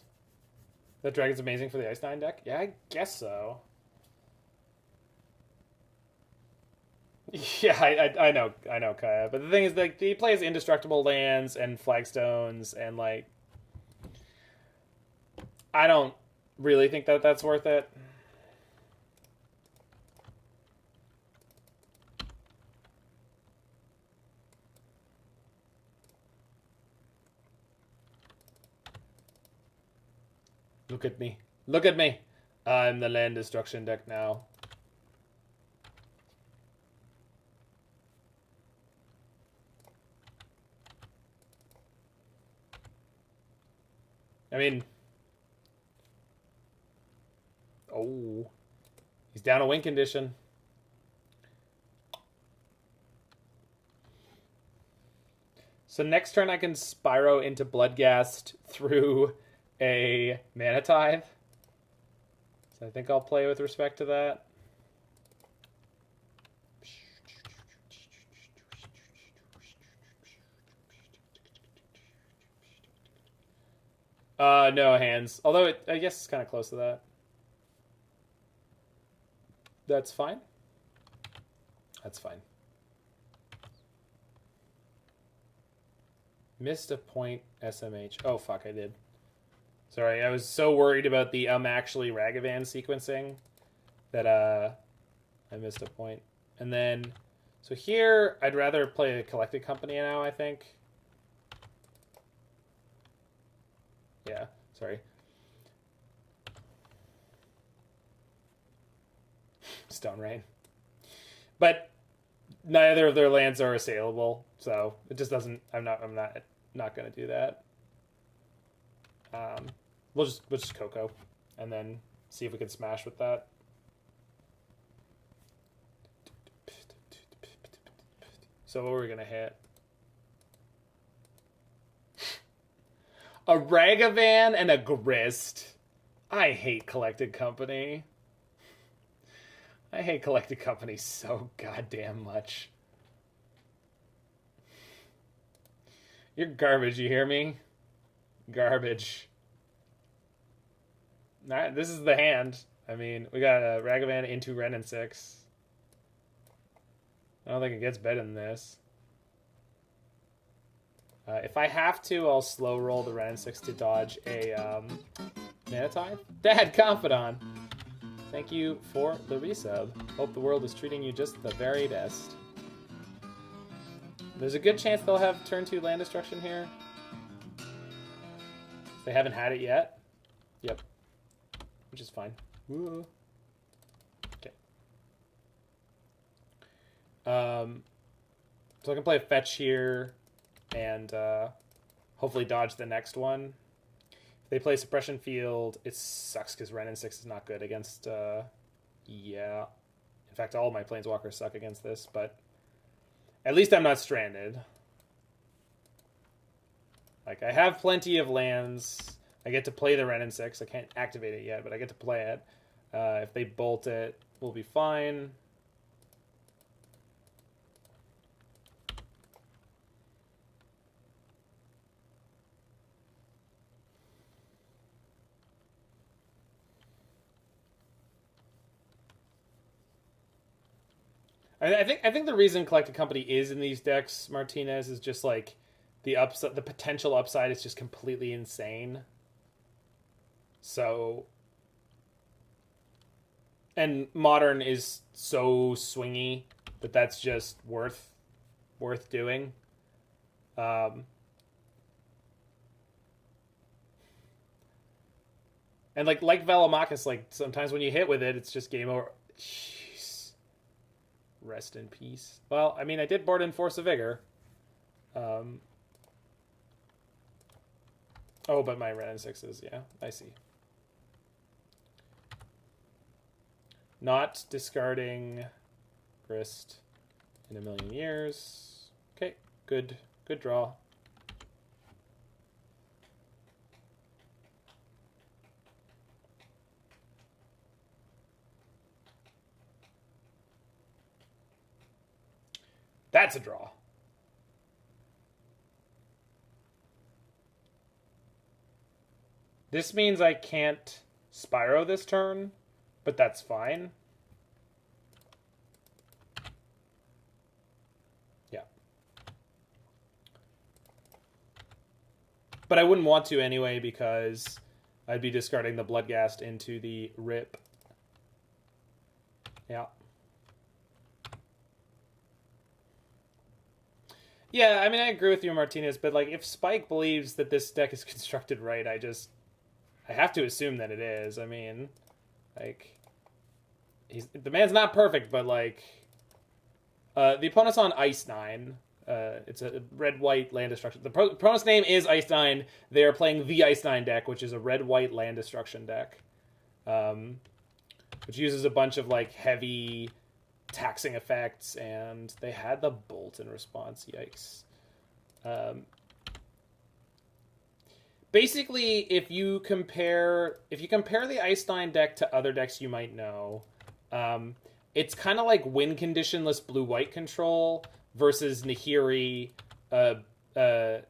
[SPEAKER 1] That Dragon's amazing for the Ice 9 deck? Yeah, I guess so. Yeah, I know, Kaya. But the thing is, like, he plays indestructible lands and flagstones, and, like, I don't really think that that's worth it. Look at me. Look at me. I'm the land destruction deck now. I mean... Oh. He's down a win condition. So next turn I can Spyro into Bloodghast through a Mana Tithe. So I think I'll play with respect to that. No hands. Although I guess it's kind of close to that. That's fine. That's fine. Missed a point SMH. Oh, fuck, I did. Sorry, I was so worried about the actually Ragavan sequencing that I missed a point. And then, so here, I'd rather play a Collected Company now, I think. Yeah, sorry. Stone Rain. But neither of their lands are assailable, so it just doesn't. I'm not gonna do that. We'll just Coco, and then see if we can smash with that. So what are we gonna hit? A Ragavan and a Grist. I hate Collected Company. I hate Collected Company so goddamn much. You're garbage, you hear me? Garbage. Alright, this is the hand. I mean, we got a Ragavan into Wrenn and Six. I don't think it gets better than this. If I have to, I'll slow roll the Wrenn and Six to dodge a Mana Tithe. Dad, Confidant! Thank you for the resub. Hope the world is treating you just the very best. There's a good chance they'll have turn 2 land destruction here. They haven't had it yet. Yep. Which is fine. Woo. Okay. So I can play a fetch here and hopefully dodge the next one. If they play Suppression Field, it sucks because Wrenn and Six is not good against... yeah. In fact, all of my Planeswalkers suck against this, but at least I'm not stranded. Like, I have plenty of lands. I get to play the Wrenn and Six. I can't activate it yet, but I get to play it. If they bolt it, we'll be fine. I think the reason Collected Company is in these decks, Martinez, is just like the potential upside is just completely insane. So, and Modern is so swingy that that's just worth doing. And like Velomachus, like sometimes when you hit with it, it's just game over. Rest in peace. Well, I mean, I did board in Force of Vigor. Oh, but my Wrenn and Sixes, yeah, I see. Not discarding Grist in a million years. Okay, good draw. That's a draw. This means I can't Spyro this turn, but that's fine. Yeah. But I wouldn't want to anyway because I'd be discarding the Bloodghast into the Rip. Yeah. Yeah, I mean, I agree with you, Martinez, but like, if Spike believes that this deck is constructed right, I have to assume that it is. I mean, like, the man's not perfect, but like, the opponent's on Ice 9. It's a red-white land destruction. The opponent's name is Ice 9. They are playing the Ice 9 deck, which is a red-white land destruction deck, which uses a bunch of like heavy taxing effects, and they had the bolt in response. Yikes. Basically, if you compare the Ice 9 deck to other decks you might know, it's kind of like win conditionless blue-white control versus Nahiri,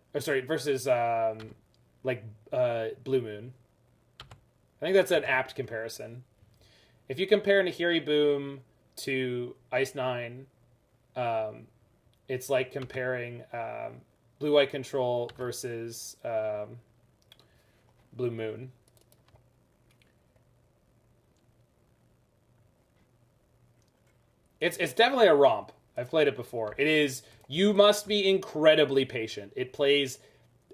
[SPEAKER 1] versus Blue Moon. I think that's an apt comparison. If you compare Nahiri Boom to Ice 9, it's like comparing blue-white control versus Blue Moon. It's definitely a romp. I've played it before. It is. You must be incredibly patient. It plays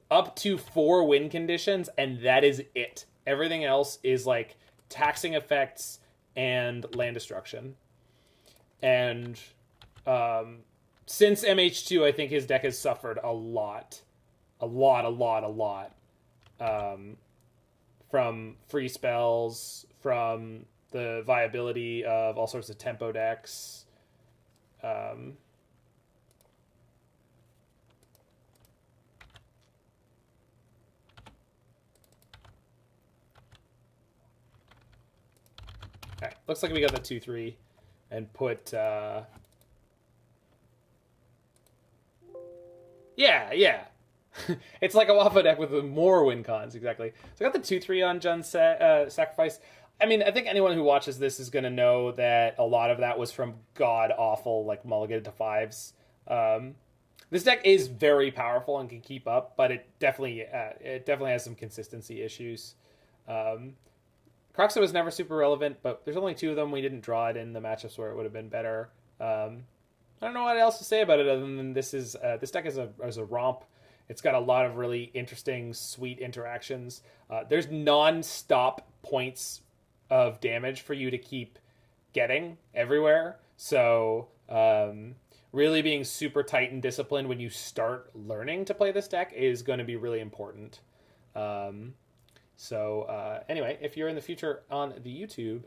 [SPEAKER 1] up to 4 win conditions, and that is it. Everything else is like taxing effects and land destruction. And since MH2, I think his deck has suffered a lot. From free spells, from the viability of all sorts of tempo decks. Okay, looks like we got the 2-3 and put yeah. It's like a Waffle deck with more win cons, exactly. So I got the 2-3 on Jund's Sacrifice. I mean, I think anyone who watches this is going to know that a lot of that was from god-awful, like, mulligan to 5s. This deck is very powerful and can keep up, but it definitely has some consistency issues. Kroxa was never super relevant, but there's only 2 of them. We didn't draw it in the matchups where it would have been better. I don't know what else to say about it other than this deck is a romp. It's got a lot of really interesting, sweet interactions. There's non-stop points of damage for you to keep getting everywhere. So really being super tight and disciplined when you start learning to play this deck is going to be really important. Anyway, if you're in the future on the YouTube,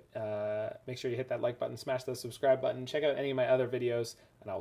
[SPEAKER 1] make sure you hit that like button, smash the subscribe button, check out any of my other videos, and I'll